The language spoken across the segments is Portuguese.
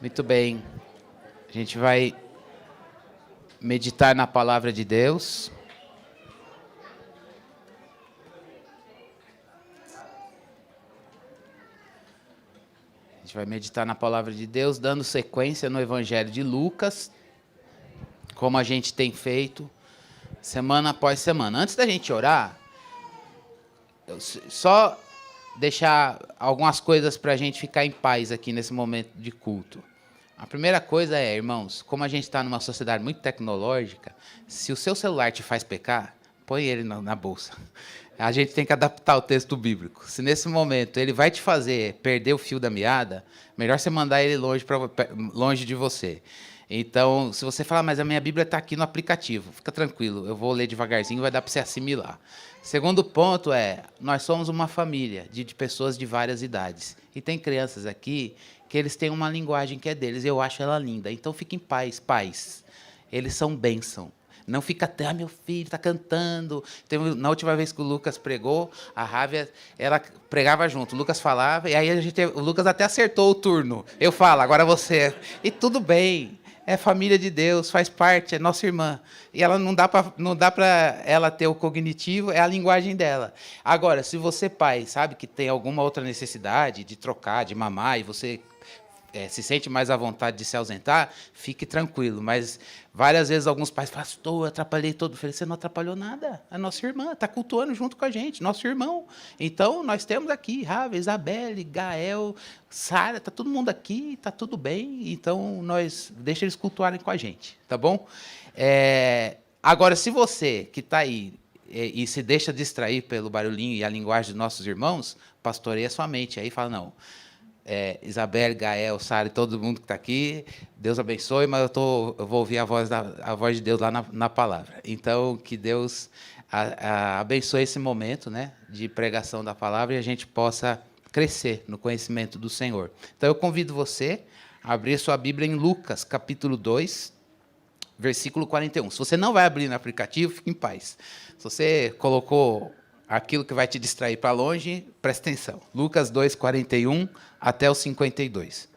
Muito bem. A gente vai meditar na palavra de Deus. A gente vai meditar na palavra de Deus, dando sequência no Evangelho de Lucas, como a gente tem feito, semana após semana. Antes da gente orar, só deixar algumas coisas para a gente ficar em paz aqui nesse momento de culto. A primeira coisa é, irmãos, como a gente está numa sociedade muito tecnológica, se o seu celular te faz pecar, põe ele na bolsa. A gente tem que adaptar o texto bíblico. Se nesse momento ele vai te fazer perder o fio da meada, melhor você mandar ele longe de você. Então, se você falar, mas a minha Bíblia está aqui no aplicativo, fica tranquilo, eu vou ler devagarzinho, vai dar para você assimilar. Segundo ponto é, nós somos uma família de pessoas de várias idades. E tem crianças aqui que eles têm uma linguagem que é deles, eu acho ela linda. Então, fiquem em paz, pais. Eles são bênção. Não fica até, meu filho está cantando. Na última vez que o Lucas pregou, a Rávia, ela pregava junto. O Lucas falava, e aí o Lucas até acertou o turno. Eu falo, agora você. E tudo bem. É família de Deus, faz parte, é nossa irmã. E ela não dá para ela ter o cognitivo, é a linguagem dela. Agora, se você, pai, sabe que tem alguma outra necessidade de trocar, de mamar, e você se sente mais à vontade de se ausentar, fique tranquilo. Mas várias vezes alguns pais falam, pastor, eu atrapalhei todo. Eu falei, você não atrapalhou nada. A nossa irmã está cultuando junto com a gente, nosso irmão. Então, nós temos aqui Rávia, Isabelle, Gael, Sara, está todo mundo aqui, está tudo bem. Então, deixa eles cultuarem com a gente, tá bom? Agora, se você que está aí e se deixa distrair pelo barulhinho e a linguagem dos nossos irmãos, pastoreia sua mente. Aí fala, não, Isabel, Gael, Sara e todo mundo que está aqui, Deus abençoe, mas eu vou ouvir a voz de Deus lá na palavra. Então, que Deus abençoe esse momento, né, de pregação da palavra e a gente possa crescer no conhecimento do Senhor. Então, eu convido você a abrir sua Bíblia em Lucas, capítulo 2, versículo 41. Se você não vai abrir no aplicativo, fique em paz. Se você colocou aquilo que vai te distrair para longe, presta atenção. Lucas 2, 41 até o 52.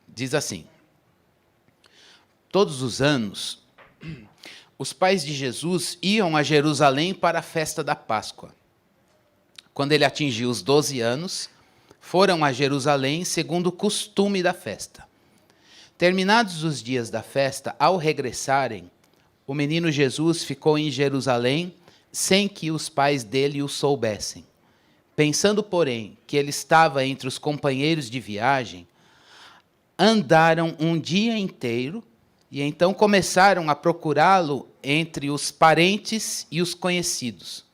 Diz assim: todos os anos, os pais de Jesus iam a Jerusalém para a festa da Páscoa. Quando ele atingiu os 12 anos, foram a Jerusalém segundo o costume da festa. Terminados os dias da festa, ao regressarem, o menino Jesus ficou em Jerusalém sem que os pais dele o soubessem. Pensando, porém, que ele estava entre os companheiros de viagem, andaram um dia inteiro e então começaram a procurá-lo entre os parentes e os conhecidos.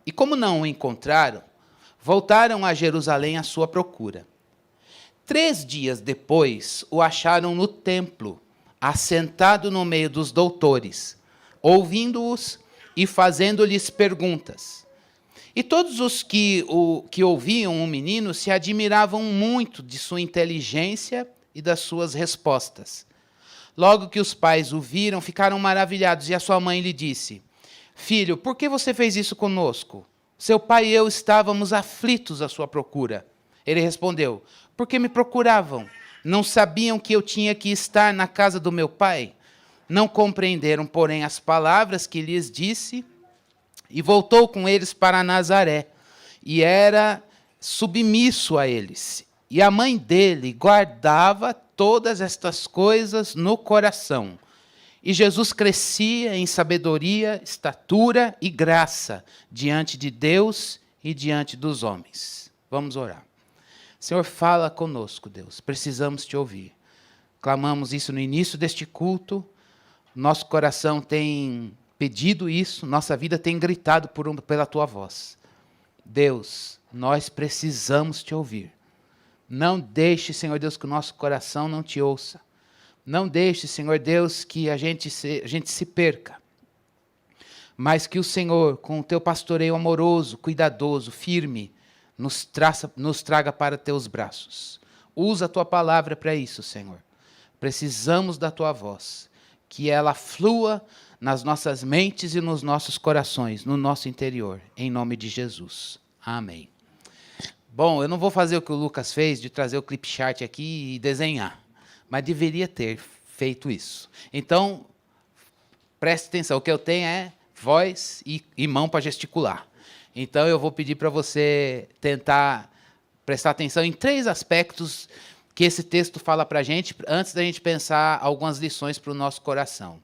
E como não o encontraram, voltaram a Jerusalém à sua procura. 3 dias depois, o acharam no templo, assentado no meio dos doutores, ouvindo-os e fazendo-lhes perguntas. E todos os que ouviam o menino se admiravam muito de sua inteligência e das suas respostas. Logo que os pais o viram, ficaram maravilhados, e a sua mãe lhe disse: filho, por que você fez isso conosco? Seu pai e eu estávamos aflitos à sua procura. Ele respondeu: porque me procuravam? Não sabiam que eu tinha que estar na casa do meu pai? Não compreenderam, porém, as palavras que lhes disse, e voltou com eles para Nazaré, e era submisso a eles. E a mãe dele guardava todas estas coisas no coração. E Jesus crescia em sabedoria, estatura e graça diante de Deus e diante dos homens. Vamos orar. Senhor, fala conosco, Deus. Precisamos te ouvir. Clamamos isso no início deste culto. Nosso coração tem pedido isso. Nossa vida tem gritado pela tua voz. Deus, nós precisamos te ouvir. Não deixe, Senhor Deus, que o nosso coração não te ouça. Não deixe, Senhor Deus, que a gente se perca. Mas que o Senhor, com o teu pastoreio amoroso, cuidadoso, firme, nos traga para teus braços. Usa a tua palavra para isso, Senhor. Precisamos da tua voz, que ela flua nas nossas mentes e nos nossos corações, no nosso interior, em nome de Jesus. Amém. Bom, eu não vou fazer o que o Lucas fez, de trazer o clip chart aqui e desenhar, mas deveria ter feito isso. Então, preste atenção, o que eu tenho é voz e mão para gesticular. Então, eu vou pedir para você tentar prestar atenção em 3 aspectos que esse texto fala para a gente, antes da gente pensar algumas lições para o nosso coração.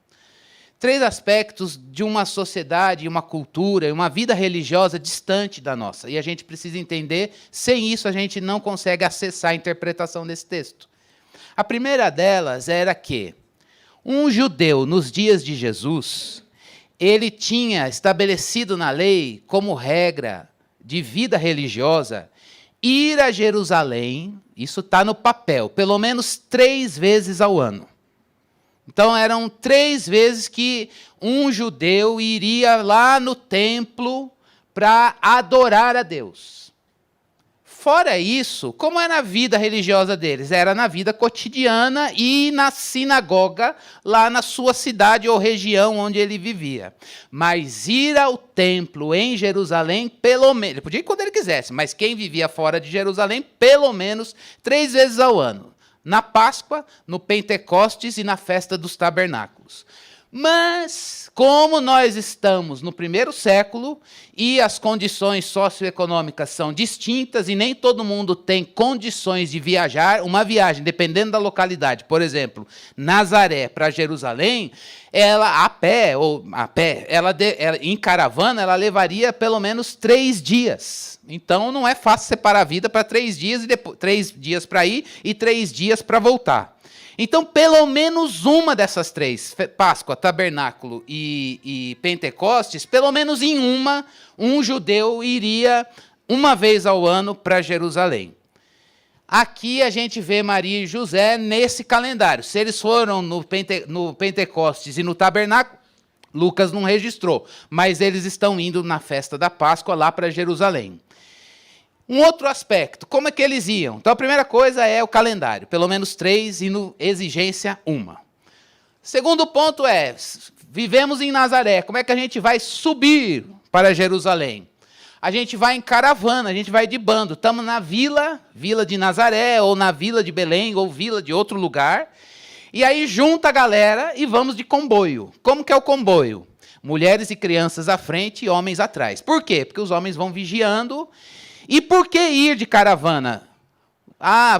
3 aspectos de uma sociedade, uma cultura, uma vida religiosa distante da nossa. E a gente precisa entender, sem isso a gente não consegue acessar a interpretação desse texto. A primeira delas era que um judeu, nos dias de Jesus, ele tinha estabelecido na lei, como regra de vida religiosa, ir a Jerusalém, isso está no papel, pelo menos 3 vezes ao ano. Então, eram 3 vezes que um judeu iria lá no templo para adorar a Deus. Fora isso, como era a vida religiosa deles? Era na vida cotidiana e na sinagoga, lá na sua cidade ou região onde ele vivia. Mas ir ao templo em Jerusalém, pelo menos, ele podia ir quando ele quisesse, mas quem vivia fora de Jerusalém, pelo menos 3 vezes ao ano. Na Páscoa, no Pentecostes e na festa dos tabernáculos. Mas, como nós estamos no 1º século e as condições socioeconômicas são distintas e nem todo mundo tem condições de viajar, uma viagem, dependendo da localidade, por exemplo, Nazaré para Jerusalém, ela em caravana, ela levaria pelo menos 3 dias. Então, não é fácil separar a vida para 3 dias, e depois 3 dias para ir e 3 dias para voltar. Então, pelo menos uma dessas 3, Páscoa, Tabernáculo e Pentecostes, pelo menos em uma, um judeu iria uma vez ao ano para Jerusalém. Aqui a gente vê Maria e José nesse calendário. Se eles foram no Pentecostes e no Tabernáculo, Lucas não registrou, mas eles estão indo na festa da Páscoa lá para Jerusalém. Um outro aspecto, como é que eles iam? Então, a primeira coisa é o calendário, pelo menos 3 e no exigência 1. Segundo ponto é, vivemos em Nazaré, como é que a gente vai subir para Jerusalém? A gente vai em caravana, a gente vai de bando, estamos na vila de Nazaré, ou na vila de Belém, ou vila de outro lugar, e aí junta a galera e vamos de comboio. Como que é o comboio? Mulheres e crianças à frente e homens atrás. Por quê? Porque os homens vão vigiando. E por que ir de caravana?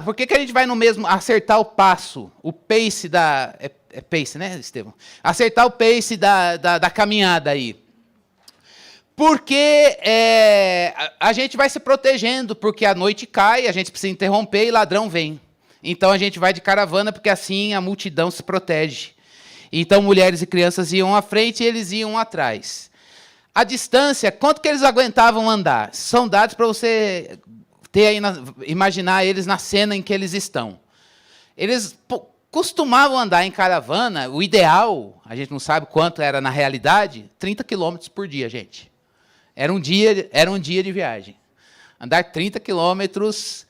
Por que a gente vai no mesmo, acertar o passo, o pace da... É pace, né, Estevão? Acertar o pace da caminhada aí. Porque a gente vai se protegendo, porque a noite cai, a gente precisa interromper e ladrão vem. Então a gente vai de caravana, porque assim a multidão se protege. Então mulheres e crianças iam à frente e eles iam atrás. A distância, quanto que eles aguentavam andar? São dados para você ter aí imaginar eles na cena em que eles estão. Eles costumavam andar em caravana, o ideal, a gente não sabe quanto era na realidade, 30 quilômetros por dia, gente. Era um dia de viagem. Andar 30 quilômetros,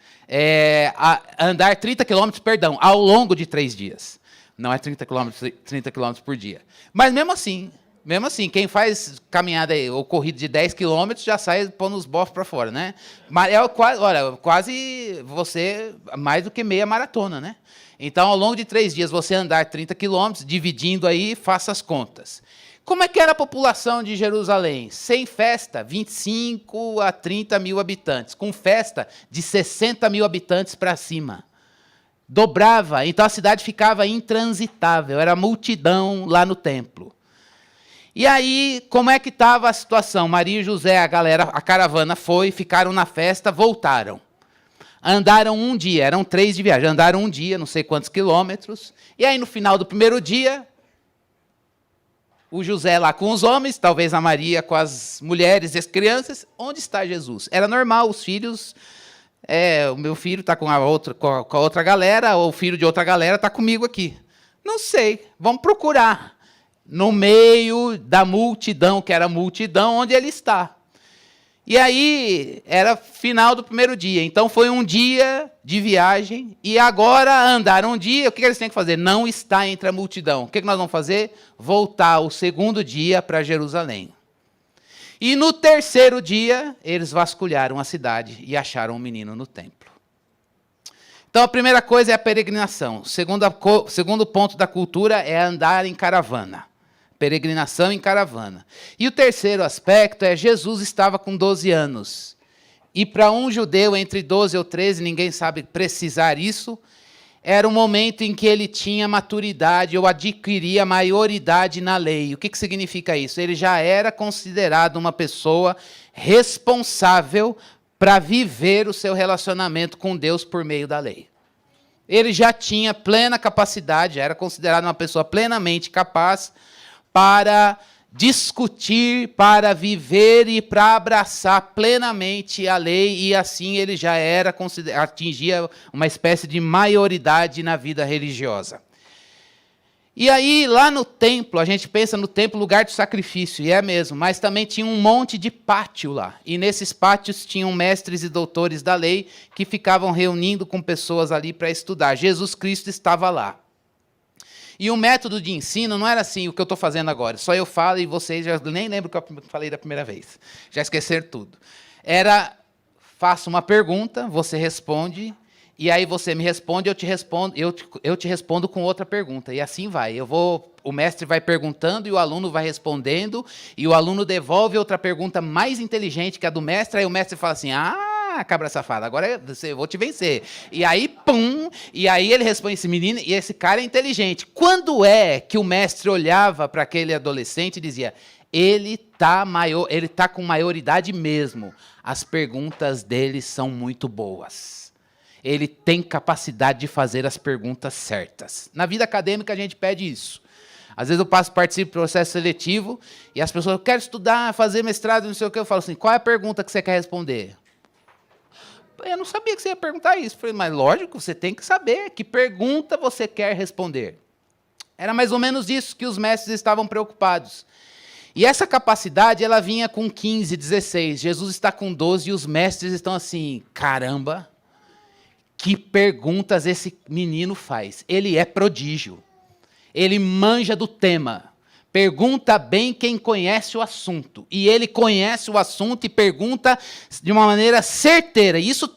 ao longo de 3 dias. Não é 30 quilômetros por dia. Mas mesmo assim, quem faz caminhada ou corrida de 10 quilômetros já sai pondo os bofos para fora, né? Mas quase você, mais do que meia maratona, né? Então, ao longo de 3 dias, você andar 30 quilômetros, dividindo aí, faça as contas. Como é que era a população de Jerusalém? Sem festa, 25 a 30 mil habitantes. Com festa, de 60 mil habitantes para cima. Dobrava, então a cidade ficava intransitável, era multidão lá no templo. E aí, como é que estava a situação? Maria e José, a caravana foi, ficaram na festa, voltaram. Andaram um dia, eram 3 de viagem, andaram um dia, não sei quantos quilômetros. E aí, no final do primeiro dia, o José lá com os homens, talvez a Maria com as mulheres e as crianças. Onde está Jesus? Era normal, os filhos... o meu filho está com a outra galera, ou o filho de outra galera está comigo aqui. Não sei, vamos procurar. No meio da multidão, que era a multidão, onde ele está. E aí, era final do primeiro dia. Então, foi um dia de viagem. E agora, andaram um dia. O que eles têm que fazer? Não está entre a multidão. O que nós vamos fazer? Voltar o segundo dia para Jerusalém. E no terceiro dia, eles vasculharam a cidade e acharam um menino no templo. Então, a primeira coisa é a peregrinação. O segundo ponto da cultura é andar em caravana. Peregrinação em caravana. E o terceiro aspecto é Jesus estava com 12 anos. E para um judeu entre 12 ou 13, ninguém sabe precisar isso, era um momento em que ele tinha maturidade ou adquiria maioridade na lei. O que significa isso? Ele já era considerado uma pessoa responsável para viver o seu relacionamento com Deus por meio da lei. Ele já tinha plena capacidade, era considerado uma pessoa plenamente capaz para discutir, para viver e para abraçar plenamente a lei, e assim ele já atingia uma espécie de maioridade na vida religiosa. E aí, lá no templo, a gente pensa no templo, lugar de sacrifício, e é mesmo, mas também tinha um monte de pátio lá. E nesses pátios tinham mestres e doutores da lei que ficavam reunindo com pessoas ali para estudar. Jesus Cristo estava lá. E o método de ensino não era assim, o que eu estou fazendo agora. Só eu falo e vocês já nem lembram o que eu falei da primeira vez. Já esqueceram tudo. Era, faço uma pergunta, você responde, e aí você me responde, eu te respondo com outra pergunta. E assim vai. O mestre vai perguntando e o aluno vai respondendo, e o aluno devolve outra pergunta mais inteligente que a do mestre, aí o mestre fala assim, cabra safada, agora eu vou te vencer. E aí, pum, e aí ele responde, esse menino, e esse cara é inteligente. Quando é que o mestre olhava para aquele adolescente e dizia, ele tá com maioridade mesmo, as perguntas dele são muito boas. Ele tem capacidade de fazer as perguntas certas. Na vida acadêmica a gente pede isso. Às vezes eu participo do processo seletivo e as pessoas, eu quero estudar, fazer mestrado, não sei o que, eu falo assim, qual é a pergunta que você quer responder? Eu não sabia que você ia perguntar isso. Eu falei, mas lógico, você tem que saber que pergunta você quer responder. Era mais ou menos isso que os mestres estavam preocupados. E essa capacidade, ela vinha com 15, 16. Jesus está com 12 e os mestres estão assim, caramba, que perguntas esse menino faz. Ele é prodígio. Ele manja do tema. Pergunta bem quem conhece o assunto. E ele conhece o assunto e pergunta de uma maneira certeira. E isso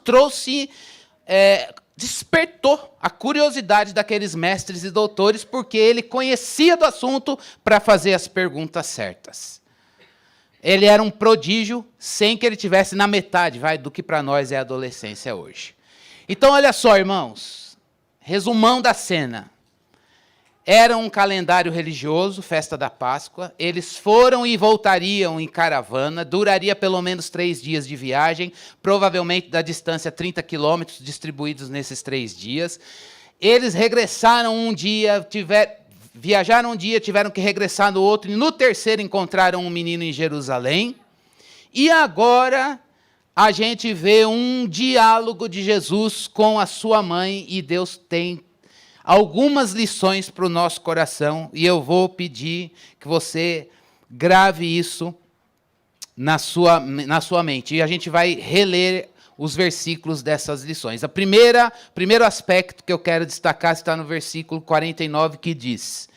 despertou a curiosidade daqueles mestres e doutores, porque ele conhecia do assunto para fazer as perguntas certas. Ele era um prodígio sem que ele tivesse na metade, do que para nós é a adolescência hoje. Então, olha só, irmãos, resumão da cena. Era um calendário religioso, festa da Páscoa. Eles foram e voltariam em caravana. Duraria pelo menos 3 dias de viagem, provavelmente da distância 30 quilômetros, distribuídos nesses 3 dias. Eles regressaram um dia, viajaram um dia, tiveram que regressar no outro, e no terceiro encontraram um menino em Jerusalém. E agora a gente vê um diálogo de Jesus com a sua mãe, e Deus tem algumas lições para o nosso coração, e eu vou pedir que você grave isso na sua mente. E a gente vai reler os versículos dessas lições. Primeiro aspecto que eu quero destacar está no versículo 49, que diz,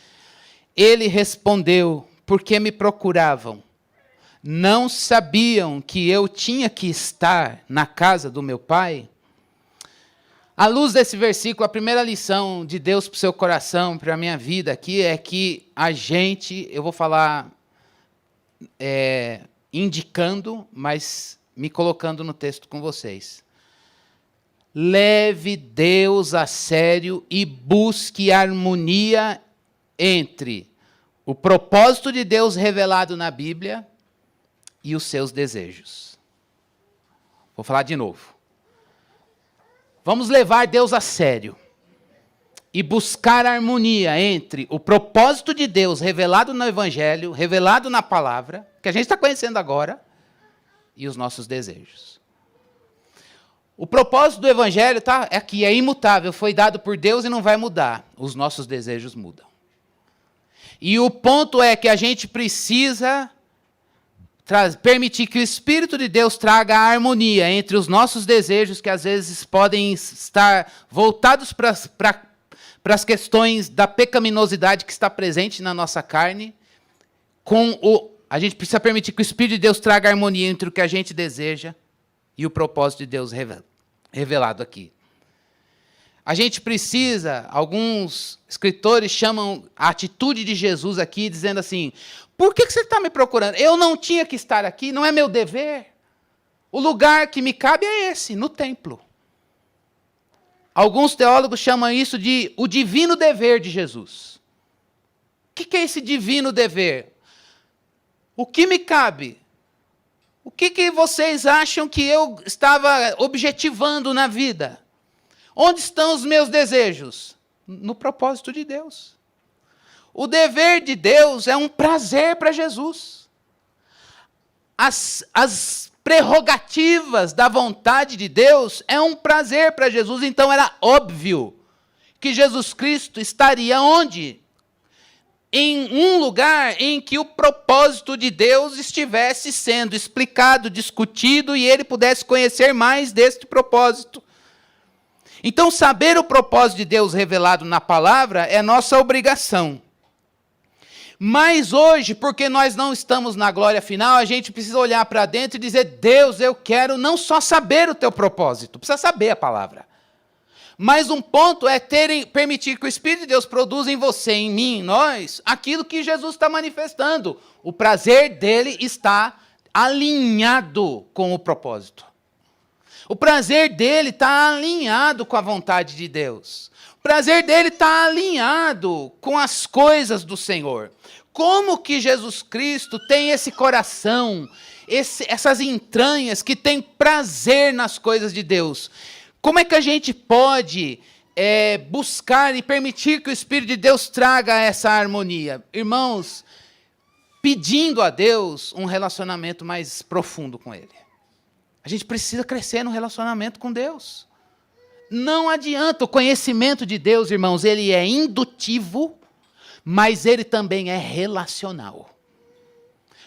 ele respondeu, por que me procuravam? Não sabiam que eu tinha que estar na casa do meu pai? À luz desse versículo, a primeira lição de Deus para o seu coração, para a minha vida aqui, é que eu vou falar indicando, mas me colocando no texto com vocês. Leve Deus a sério e busque harmonia entre o propósito de Deus revelado na Bíblia e os seus desejos. Vou falar de novo. Vamos levar Deus a sério e buscar harmonia entre o propósito de Deus revelado no Evangelho, revelado na palavra, que a gente está conhecendo agora, e os nossos desejos. O propósito do Evangelho é imutável, foi dado por Deus e não vai mudar. Os nossos desejos mudam. E o ponto é que a gente precisa permitir que o Espírito de Deus traga a harmonia entre os nossos desejos, que às vezes podem estar voltados para as questões da pecaminosidade que está presente na nossa carne, a gente precisa permitir que o Espírito de Deus traga harmonia entre o que a gente deseja e o propósito de Deus revelado aqui. A gente precisa, alguns escritores chamam a atitude de Jesus aqui, dizendo assim, por que você está me procurando? Eu não tinha que estar aqui, não é meu dever. O lugar que me cabe é esse, no templo. Alguns teólogos chamam isso de o divino dever de Jesus. O que é esse divino dever? O que me cabe? O que vocês acham que eu estava objetivando na vida? Onde estão os meus desejos? No propósito de Deus. O dever de Deus é um prazer para Jesus. As prerrogativas da vontade de Deus é um prazer para Jesus. Então era óbvio que Jesus Cristo estaria onde? Em um lugar em que o propósito de Deus estivesse sendo explicado, discutido, e ele pudesse conhecer mais deste propósito. Então, saber o propósito de Deus revelado na palavra é nossa obrigação. Mas hoje, porque nós não estamos na glória final, a gente precisa olhar para dentro e dizer, Deus, eu quero não só saber o teu propósito, precisa saber a palavra. Mas um ponto é permitir que o Espírito de Deus produza em você, em mim, em nós, aquilo que Jesus está manifestando. O prazer dele está alinhado com o propósito. O prazer dele está alinhado com a vontade de Deus. O prazer dele está alinhado com as coisas do Senhor. Como que Jesus Cristo tem esse coração, essas entranhas que tem prazer nas coisas de Deus? Como é que a gente pode buscar e permitir que o Espírito de Deus traga essa harmonia? Irmãos, pedindo a Deus um relacionamento mais profundo com Ele. A gente precisa crescer no relacionamento com Deus. Não adianta, o conhecimento de Deus, irmãos, ele é indutivo, mas ele também é relacional.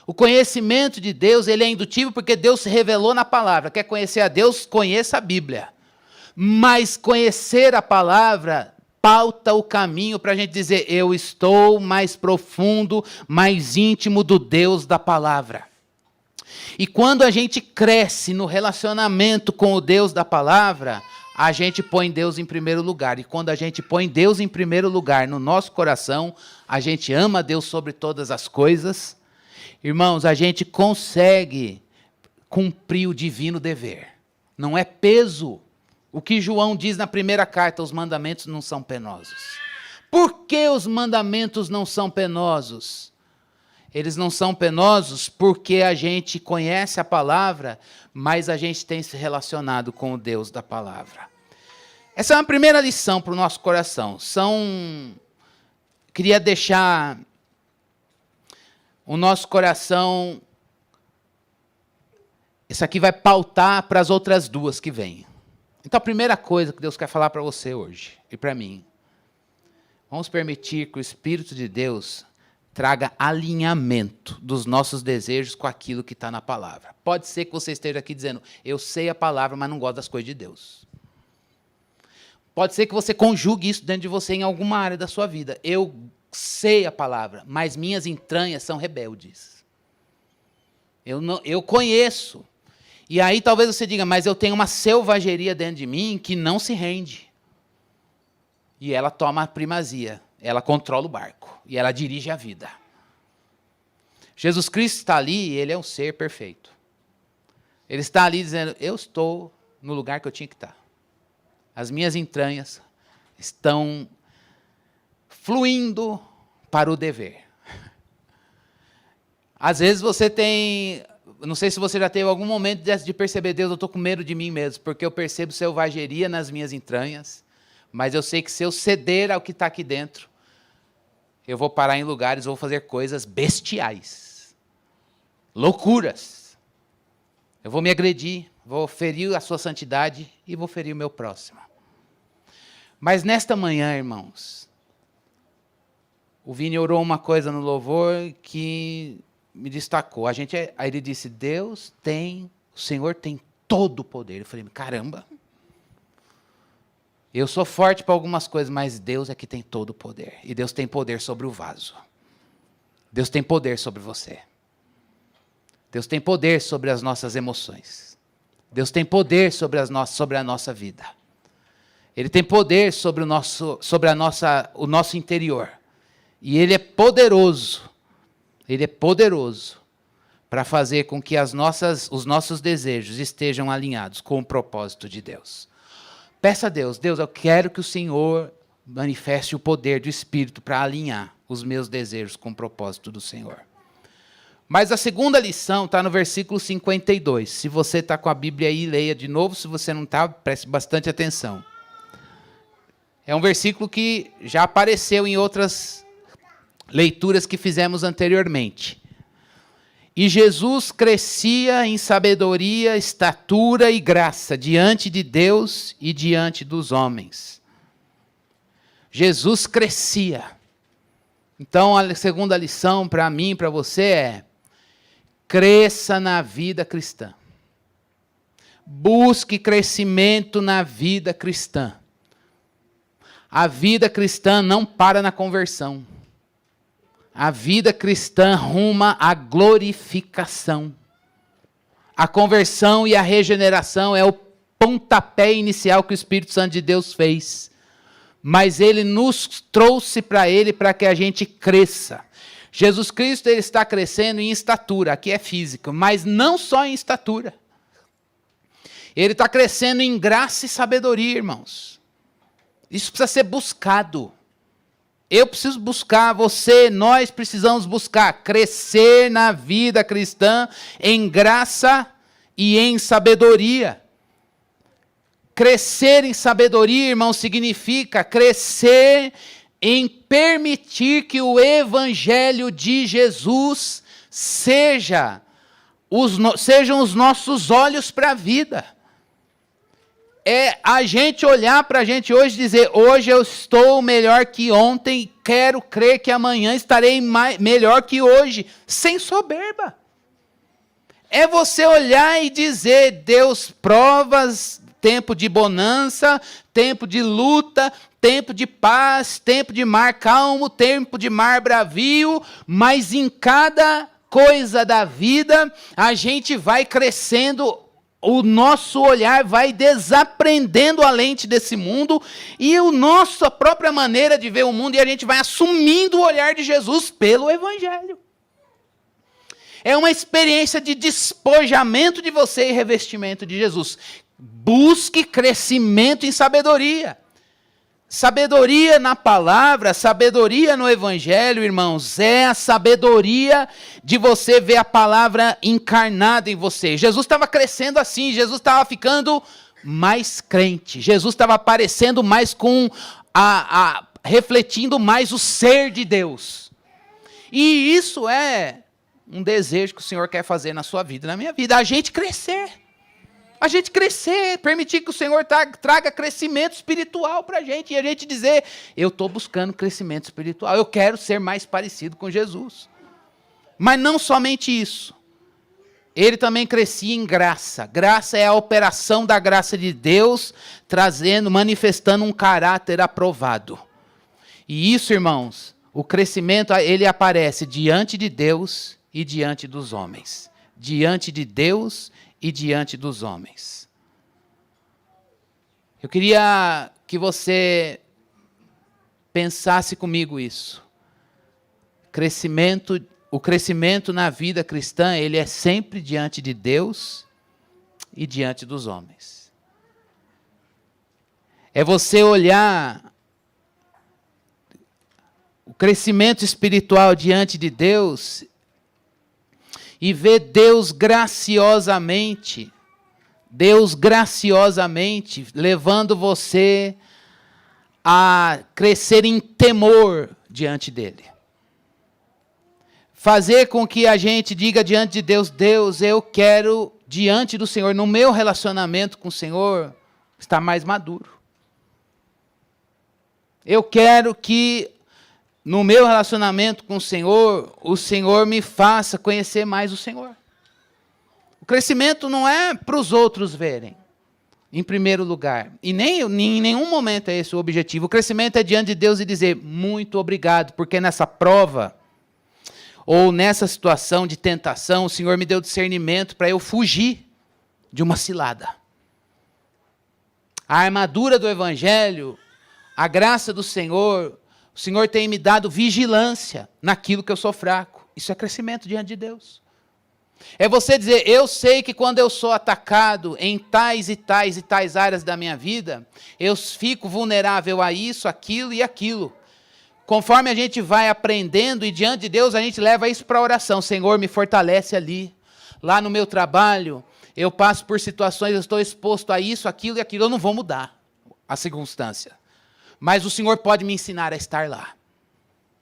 O conhecimento de Deus, ele é indutivo porque Deus se revelou na palavra. Quer conhecer a Deus? Conheça a Bíblia. Mas conhecer a palavra pauta o caminho para a gente dizer, eu estou mais profundo, mais íntimo do Deus da palavra. E quando a gente cresce no relacionamento com o Deus da palavra, a gente põe Deus em primeiro lugar. E quando a gente põe Deus em primeiro lugar no nosso coração, a gente ama Deus sobre todas as coisas. Irmãos, a gente consegue cumprir o divino dever. Não é peso. O que João diz na primeira carta, os mandamentos não são penosos. Por que os mandamentos não são penosos? Eles não são penosos porque a gente conhece a palavra, mas a gente tem se relacionado com o Deus da palavra. Essa é uma primeira lição para o nosso coração. Queria deixar o nosso coração. Isso aqui vai pautar para as outras duas que vêm. Então, a primeira coisa que Deus quer falar para você hoje e para mim, vamos permitir que o Espírito de Deus traga alinhamento dos nossos desejos com aquilo que está na palavra. Pode ser que você esteja aqui dizendo, eu sei a palavra, mas não gosto das coisas de Deus. Pode ser que você conjugue isso dentro de você em alguma área da sua vida. Eu sei a palavra, mas minhas entranhas são rebeldes. Eu conheço. E aí talvez você diga, mas eu tenho uma selvageria dentro de mim que não se rende. E ela toma a primazia. Ela controla o barco e ela dirige a vida. Jesus Cristo está ali e ele é um ser perfeito. Ele está ali dizendo, eu estou no lugar que eu tinha que estar. As minhas entranhas estão fluindo para o dever. Às vezes você tem, não sei se você já teve algum momento de perceber, Deus, eu estou com medo de mim mesmo, porque eu percebo selvageria nas minhas entranhas, mas eu sei que se eu ceder ao que está aqui dentro, eu vou parar em lugares, vou fazer coisas bestiais, loucuras. Eu vou me agredir, vou ferir a sua santidade e vou ferir o meu próximo. Mas nesta manhã, irmãos, o Vini orou uma coisa no louvor que me destacou. Aí ele disse, o Senhor tem todo o poder. Eu falei, caramba. Eu sou forte para algumas coisas, mas Deus é que tem todo o poder. E Deus tem poder sobre o vaso. Deus tem poder sobre você. Deus tem poder sobre as nossas emoções. Deus tem poder sobre a nossa vida. Ele tem poder sobre o nosso interior. E Ele é poderoso. Ele é poderoso para fazer com que os nossos desejos estejam alinhados com o propósito de Deus. Peça a Deus, eu quero que o Senhor manifeste o poder do Espírito para alinhar os meus desejos com o propósito do Senhor. Mas a segunda lição está no versículo 52. Se você está com a Bíblia aí, leia de novo. Se você não está, preste bastante atenção. É um versículo que já apareceu em outras leituras que fizemos anteriormente. E Jesus crescia em sabedoria, estatura e graça diante de Deus e diante dos homens. Jesus crescia. Então, a segunda lição para mim e para você é: cresça na vida cristã. Busque crescimento na vida cristã. A vida cristã não para na conversão. A vida cristã ruma à glorificação. A conversão e a regeneração é o pontapé inicial que o Espírito Santo de Deus fez. Mas Ele nos trouxe para Ele para que a gente cresça. Jesus Cristo ele está crescendo em estatura, aqui é físico, mas não só em estatura. Ele está crescendo em graça e sabedoria, irmãos. Isso precisa ser buscado. Eu preciso buscar, nós precisamos buscar crescer na vida cristã em graça e em sabedoria. Crescer em sabedoria, irmão, significa crescer em permitir que o Evangelho de Jesus sejam os nossos olhos para a vida. É a gente olhar para a gente hoje e dizer, hoje eu estou melhor que ontem, e quero crer que amanhã estarei melhor que hoje, sem soberba. É você olhar e dizer, Deus, provas, tempo de bonança, tempo de luta, tempo de paz, tempo de mar calmo, tempo de mar bravio, mas em cada coisa da vida, a gente vai crescendo, o nosso olhar vai desaprendendo a lente desse mundo e a nossa própria maneira de ver o mundo, e a gente vai assumindo o olhar de Jesus pelo Evangelho. É uma experiência de despojamento de você e revestimento de Jesus. Busque crescimento em sabedoria. Sabedoria na palavra, sabedoria no Evangelho, irmãos, é a sabedoria de você ver a palavra encarnada em você. Jesus estava crescendo assim, Jesus estava ficando mais crente, Jesus estava aparecendo mais refletindo mais o ser de Deus. E isso é um desejo que o Senhor quer fazer na sua vida, na minha vida, a gente crescer. A gente crescer, permitir que o Senhor traga crescimento espiritual para a gente. E a gente dizer, eu estou buscando crescimento espiritual. Eu quero ser mais parecido com Jesus. Mas não somente isso. Ele também crescia em graça. Graça é a operação da graça de Deus, manifestando um caráter aprovado. E isso, irmãos, o crescimento, ele aparece diante de Deus e diante dos homens. Diante de Deus e diante dos homens. Eu queria que você pensasse comigo isso. O crescimento na vida cristã, ele é sempre diante de Deus e diante dos homens. É você olhar o crescimento espiritual diante de Deus e ver Deus graciosamente levando você a crescer em temor diante dele. Fazer com que a gente diga diante de Deus, Deus, eu quero, diante do Senhor, no meu relacionamento com o Senhor, estar mais maduro. Eu quero que no meu relacionamento com o Senhor me faça conhecer mais o Senhor. O crescimento não é para os outros verem, em primeiro lugar. E nem em nenhum momento é esse o objetivo. O crescimento é diante de Deus e dizer, muito obrigado, porque nessa prova, ou nessa situação de tentação, o Senhor me deu discernimento para eu fugir de uma cilada. A armadura do Evangelho, a graça do Senhor, o Senhor tem me dado vigilância naquilo que eu sou fraco. Isso é crescimento diante de Deus. É você dizer, eu sei que quando eu sou atacado em tais e tais e tais áreas da minha vida, eu fico vulnerável a isso, aquilo e aquilo. Conforme a gente vai aprendendo e diante de Deus, a gente leva isso para a oração. Senhor, me fortalece ali. Lá no meu trabalho, eu passo por situações, eu estou exposto a isso, aquilo e aquilo. Eu não vou mudar a circunstância. Mas o Senhor pode me ensinar a estar lá.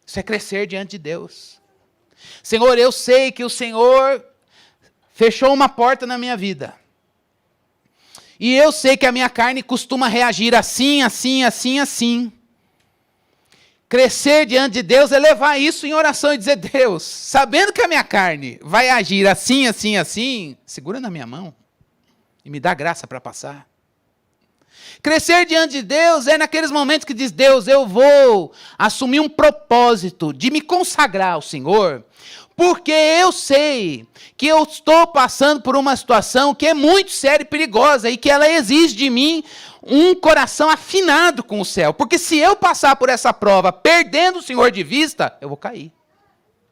Isso é crescer diante de Deus. Senhor, eu sei que o Senhor fechou uma porta na minha vida. E eu sei que a minha carne costuma reagir assim, assim, assim, assim. Crescer diante de Deus é levar isso em oração e dizer, Deus, sabendo que a minha carne vai agir assim, assim, assim, segura na minha mão e me dá graça para passar. Crescer diante de Deus é naqueles momentos que diz, Deus, eu vou assumir um propósito de me consagrar ao Senhor, porque eu sei que eu estou passando por uma situação que é muito séria e perigosa e que ela exige de mim um coração afinado com o céu. Porque se eu passar por essa prova perdendo o Senhor de vista, eu vou cair.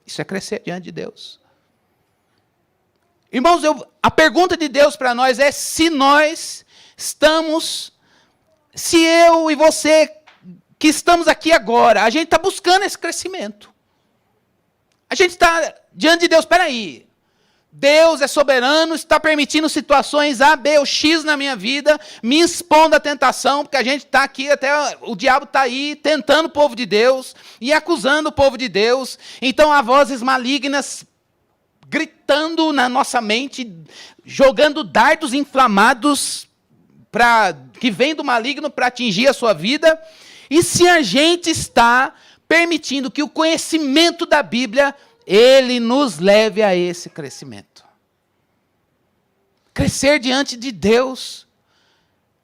Isso é crescer diante de Deus. Irmãos, a pergunta de Deus para nós é se nós estamos, se eu e você que estamos aqui agora, a gente está buscando esse crescimento. A gente está diante de Deus, espera aí. Deus é soberano, está permitindo situações A, B ou X na minha vida, me expondo à tentação, porque a gente está aqui, até o diabo está aí tentando o povo de Deus e acusando o povo de Deus. Então há vozes malignas gritando na nossa mente, jogando dardos inflamados que vêm do maligno para atingir a sua vida. E se a gente está permitindo que o conhecimento da Bíblia, ele nos leve a esse crescimento. Crescer diante de Deus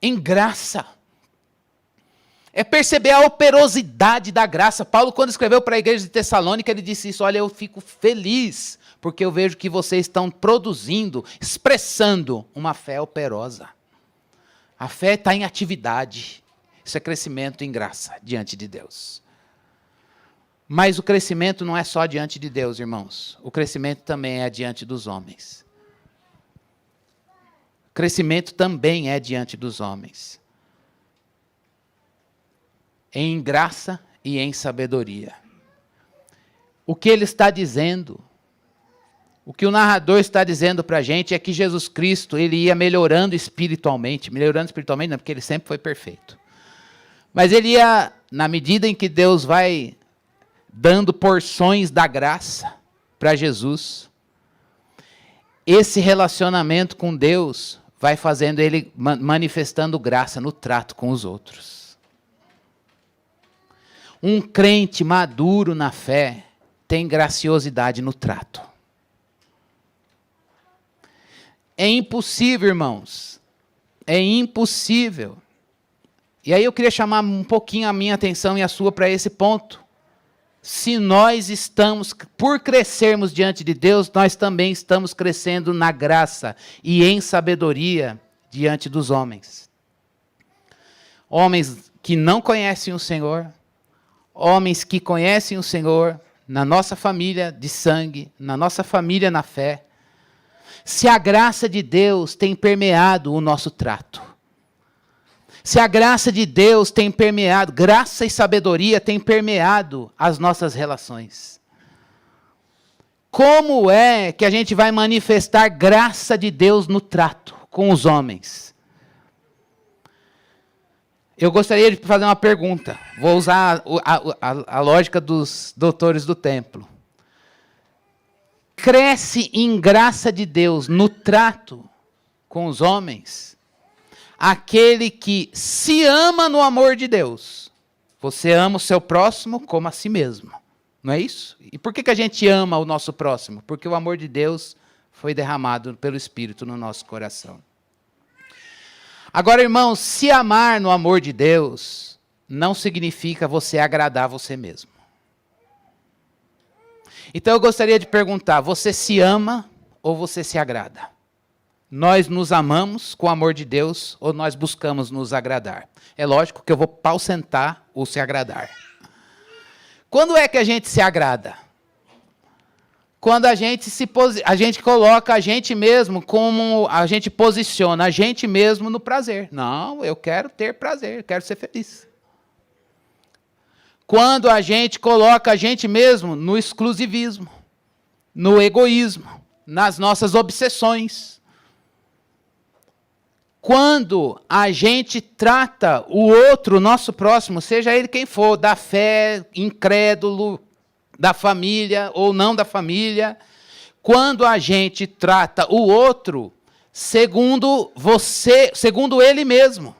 em graça. É perceber a operosidade da graça. Paulo, quando escreveu para a igreja de Tessalônica, ele disse isso, olha, eu fico feliz, porque eu vejo que vocês estão produzindo, expressando uma fé operosa. A fé está em atividade. Isso é crescimento em graça diante de Deus. Mas o crescimento não é só diante de Deus, irmãos. O crescimento também é diante dos homens. O crescimento também é diante dos homens. Em graça e em sabedoria. O que ele está dizendo, o que o narrador está dizendo para a gente é que Jesus Cristo, ele ia melhorando espiritualmente não, porque ele sempre foi perfeito. Mas ele ia, na medida em que Deus vai dando porções da graça para Jesus, esse relacionamento com Deus vai fazendo ele manifestando graça no trato com os outros. Um crente maduro na fé tem graciosidade no trato. É impossível, irmãos. É impossível. E aí eu queria chamar um pouquinho a minha atenção e a sua para esse ponto. Se nós estamos, por crescermos diante de Deus, nós também estamos crescendo na graça e em sabedoria diante dos homens. Homens que não conhecem o Senhor, homens que conhecem o Senhor, na nossa família de sangue, na nossa família na fé. Se a graça de Deus tem permeado o nosso trato, se a graça de Deus tem permeado, graça e sabedoria tem permeado as nossas relações. Como é que a gente vai manifestar graça de Deus no trato com os homens? Eu gostaria de fazer uma pergunta. Vou usar a lógica dos doutores do templo. Cresce em graça de Deus no trato com os homens aquele que se ama no amor de Deus Você ama o seu próximo como a si mesmo. Não é isso? E por que a gente ama o nosso próximo? Porque o amor de Deus foi derramado pelo Espírito no nosso coração. Agora, irmãos, se amar no amor de Deus não significa você agradar você mesmo. Então eu gostaria de perguntar, você se ama ou você se agrada? Nós nos amamos com o amor de Deus ou nós buscamos nos agradar? É lógico que eu vou pausentar o se agradar. Quando é que a gente se agrada? Quando a gente coloca a gente mesmo como a gente posiciona a gente mesmo no prazer. Não, eu quero ter prazer, eu quero ser feliz. Quando a gente coloca a gente mesmo no exclusivismo, no egoísmo, nas nossas obsessões. Quando a gente trata o outro, nosso próximo, seja ele quem for, da fé, incrédulo, da família ou não da família, quando a gente trata o outro segundo ele mesmo,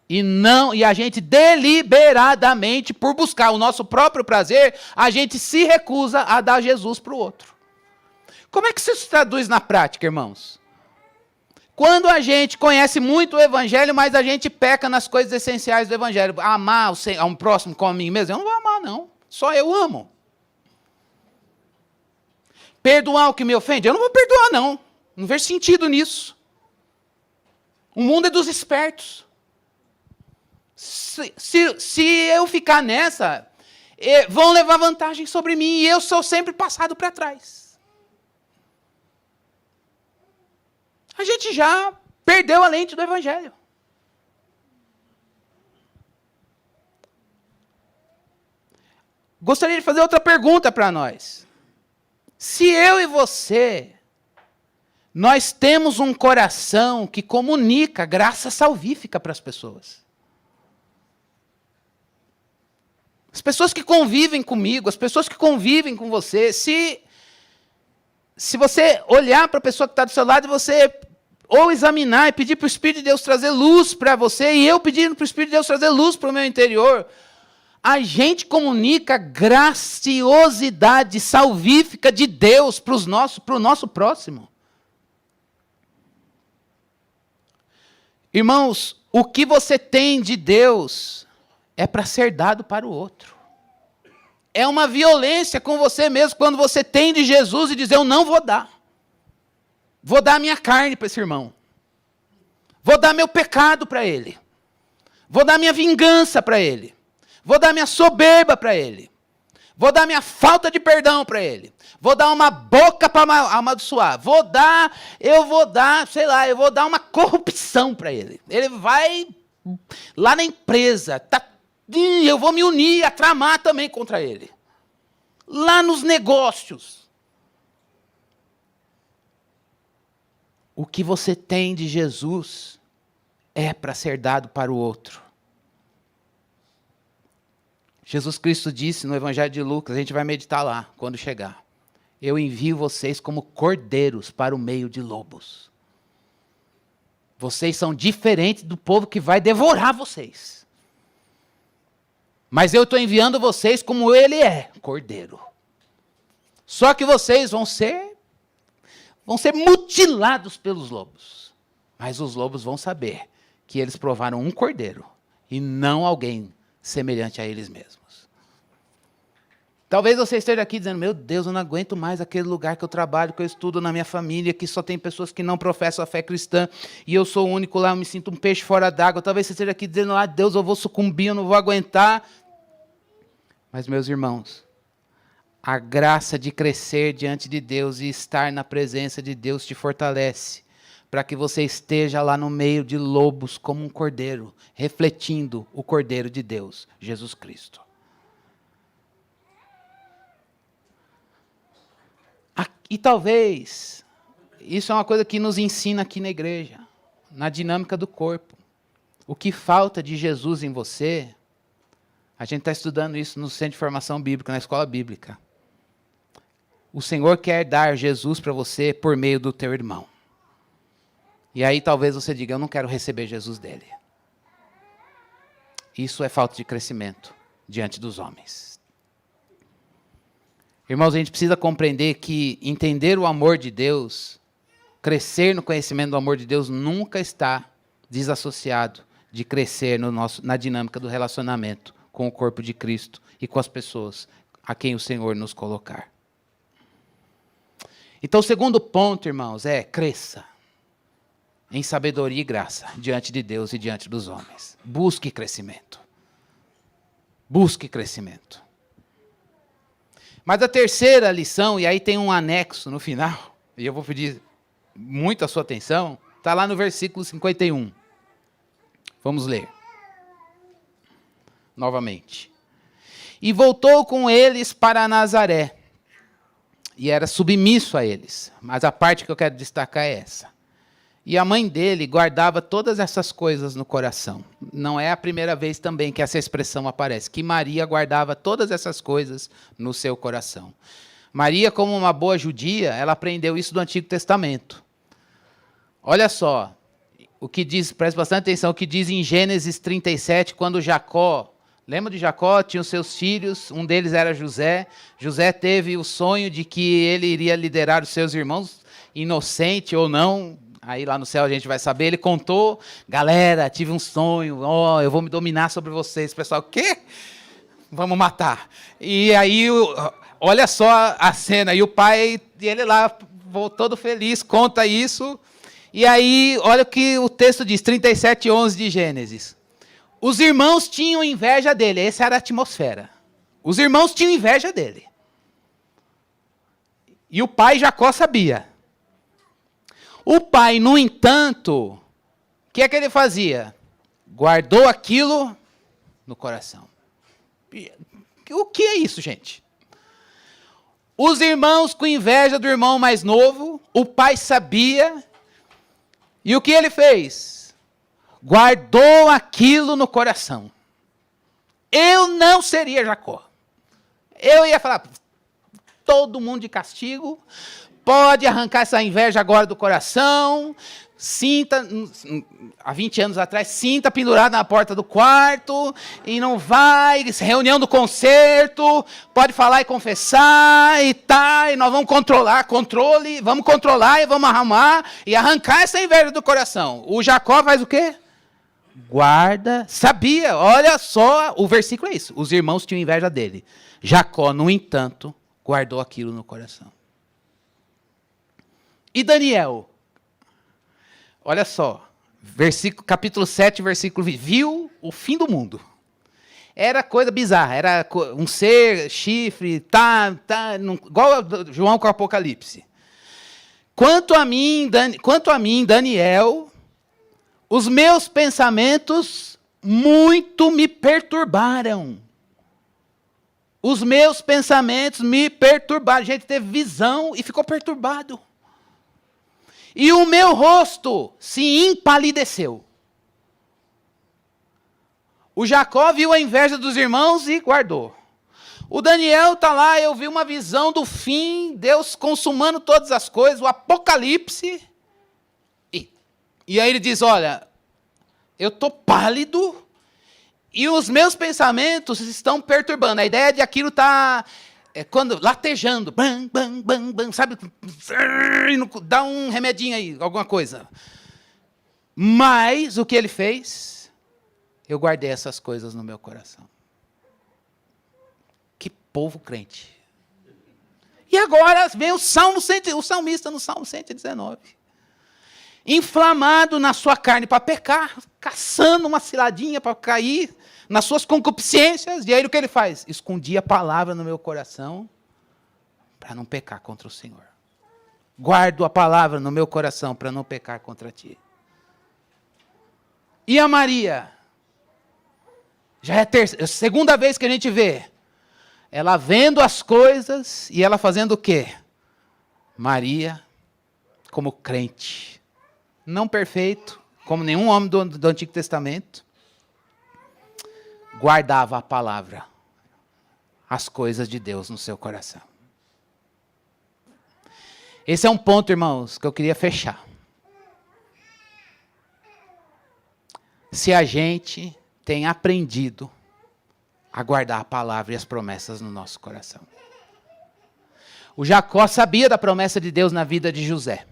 e a gente deliberadamente, por buscar o nosso próprio prazer, a gente se recusa a dar Jesus para o outro. Como é que isso se traduz na prática, irmãos? Quando a gente conhece muito o Evangelho, mas a gente peca nas coisas essenciais do Evangelho. Amar a um próximo como a mim mesmo, eu não vou amar, não. Só eu amo. Perdoar o que me ofende, eu não vou perdoar, não. Não vejo sentido nisso. O mundo é dos espertos. Se eu ficar nessa, vão levar vantagem sobre mim e eu sou sempre passado para trás. A gente já perdeu a lente do Evangelho. Gostaria de fazer outra pergunta para nós. Se eu e você, nós temos um coração que comunica graça salvífica para as pessoas. As pessoas que convivem comigo, as pessoas que convivem com você, se você olhar para a pessoa que está do seu lado e você ou examinar e pedir para o Espírito de Deus trazer luz para você, e eu pedindo para o Espírito de Deus trazer luz para o meu interior, a gente comunica graciosidade salvífica de Deus para o nosso próximo. Irmãos, o que você tem de Deus é para ser dado para o outro. É uma violência com você mesmo quando você tem de Jesus e diz, eu não vou dar. Vou dar minha carne para esse irmão. Vou dar meu pecado para ele. Vou dar minha vingança para ele. Vou dar minha soberba para ele. Vou dar minha falta de perdão para ele. Vou dar uma boca para amaldiçoar. Eu vou dar uma corrupção para ele. Ele vai lá na empresa, eu vou me unir a tramar também contra ele. Lá nos negócios. O que você tem de Jesus é para ser dado para o outro. Jesus Cristo disse no Evangelho de Lucas, a gente vai meditar lá, quando chegar. Eu envio vocês como cordeiros para o meio de lobos. Vocês são diferentes do povo que vai devorar vocês. Mas eu estou enviando vocês como ele é, cordeiro. Só que vocês vão ser mutilados pelos lobos. Mas os lobos vão saber que eles provaram um cordeiro e não alguém semelhante a eles mesmos. Talvez você esteja aqui dizendo, meu Deus, eu não aguento mais aquele lugar que eu trabalho, que eu estudo na minha família, que só tem pessoas que não professam a fé cristã, e eu sou o único lá, eu me sinto um peixe fora d'água. Talvez você esteja aqui dizendo, Deus, eu vou sucumbir, eu não vou aguentar. Mas, meus irmãos, a graça de crescer diante de Deus e estar na presença de Deus te fortalece, para que você esteja lá no meio de lobos como um cordeiro, refletindo o Cordeiro de Deus, Jesus Cristo. E talvez, isso é uma coisa que nos ensina aqui na igreja, na dinâmica do corpo. O que falta de Jesus em você, a gente está estudando isso no Centro de Formação Bíblica, na Escola Bíblica. O Senhor quer dar Jesus para você por meio do teu irmão. E aí talvez você diga, eu não quero receber Jesus dele. Isso é falta de crescimento. diante dos homens. Irmãos, a gente precisa compreender que entender o amor de Deus, crescer no conhecimento do amor de Deus, nunca está desassociado de crescer na dinâmica do relacionamento com o corpo de Cristo e com as pessoas a quem o Senhor nos colocar. Então, o segundo ponto, irmãos, é cresça em sabedoria e graça diante de Deus e diante dos homens. Busque crescimento. Busque crescimento. Mas a terceira lição, e aí tem um anexo no final, e eu vou pedir muito a sua atenção, está lá no versículo 51. Vamos ler. Novamente. E voltou com eles para Nazaré, e era submisso a eles. Mas a parte que eu quero destacar é essa. E a mãe dele guardava todas essas coisas no coração. Não é a primeira vez também que essa expressão aparece, que Maria guardava todas essas coisas no seu coração. Maria, como uma boa judia, ela aprendeu isso do Antigo Testamento. Olha só, o que diz, preste bastante atenção, o que diz em Gênesis 37, quando Jacó, lembra de Jacó? Tinha os seus filhos, um deles era José. José teve o sonho de que ele iria liderar os seus irmãos, inocente ou não. Aí lá no céu a gente vai saber, ele contou, galera, tive um sonho, eu vou me dominar sobre vocês. O pessoal, o quê? Vamos matar. E aí, olha só a cena, e o pai, ele lá, todo feliz, conta isso. E aí, olha o que o texto diz, 37:11 de Gênesis. Os irmãos tinham inveja dele, essa era a atmosfera. Os irmãos tinham inveja dele. E o pai Jacó sabia. O pai, no entanto, o que é que ele fazia? Guardou aquilo no coração. O que é isso, gente? Os irmãos com inveja do irmão mais novo, o pai sabia, e o que ele fez? Guardou aquilo no coração. Eu não seria Jacó. Eu ia falar, todo mundo de castigo, pode arrancar essa inveja agora do coração, cinta, há 20 anos atrás, cinta pendurada na porta do quarto, e não vai, reunião do concerto, pode falar e confessar, e tá, e nós vamos vamos controlar e vamos arrumar, e arrancar essa inveja do coração. O Jacó faz o quê? Guarda, sabia, olha só, o versículo é isso, os irmãos tinham inveja dele. Jacó, no entanto, guardou aquilo no coração. E Daniel, olha só, capítulo 7, versículo 20, viu o fim do mundo. Era coisa bizarra, era um ser, chifre, igual a João com o Apocalipse. Quanto a mim, Daniel, os meus pensamentos muito me perturbaram. Os meus pensamentos me perturbaram. A gente teve visão e ficou perturbado. E o meu rosto se empalideceu. O Jacó viu a inveja dos irmãos e guardou. O Daniel está lá, eu vi uma visão do fim, Deus consumando todas as coisas, o Apocalipse. E aí ele diz, olha, eu estou pálido e os meus pensamentos estão perturbando. A ideia de aquilo está... quando latejando, bam, bam, bam, bam, sabe? Dá um remedinho aí, alguma coisa. Mas o que ele fez? Eu guardei essas coisas no meu coração. Que povo crente. E agora vem o salmista no Salmo 119. Inflamado na sua carne para pecar, caçando uma ciladinha para cair nas suas concupiscências. E aí o que ele faz? Escondi a palavra no meu coração para não pecar contra o Senhor. Guardo a palavra no meu coração para não pecar contra ti. E a Maria? Já é a segunda vez que a gente vê. Ela vendo as coisas e ela fazendo o quê? Maria, como crente. Não perfeito, como nenhum homem do Antigo Testamento. Guardava a palavra, as coisas de Deus no seu coração. Esse é um ponto, irmãos, que eu queria fechar. Se a gente tem aprendido a guardar a palavra e as promessas no nosso coração. O Jacó sabia da promessa de Deus na vida de José.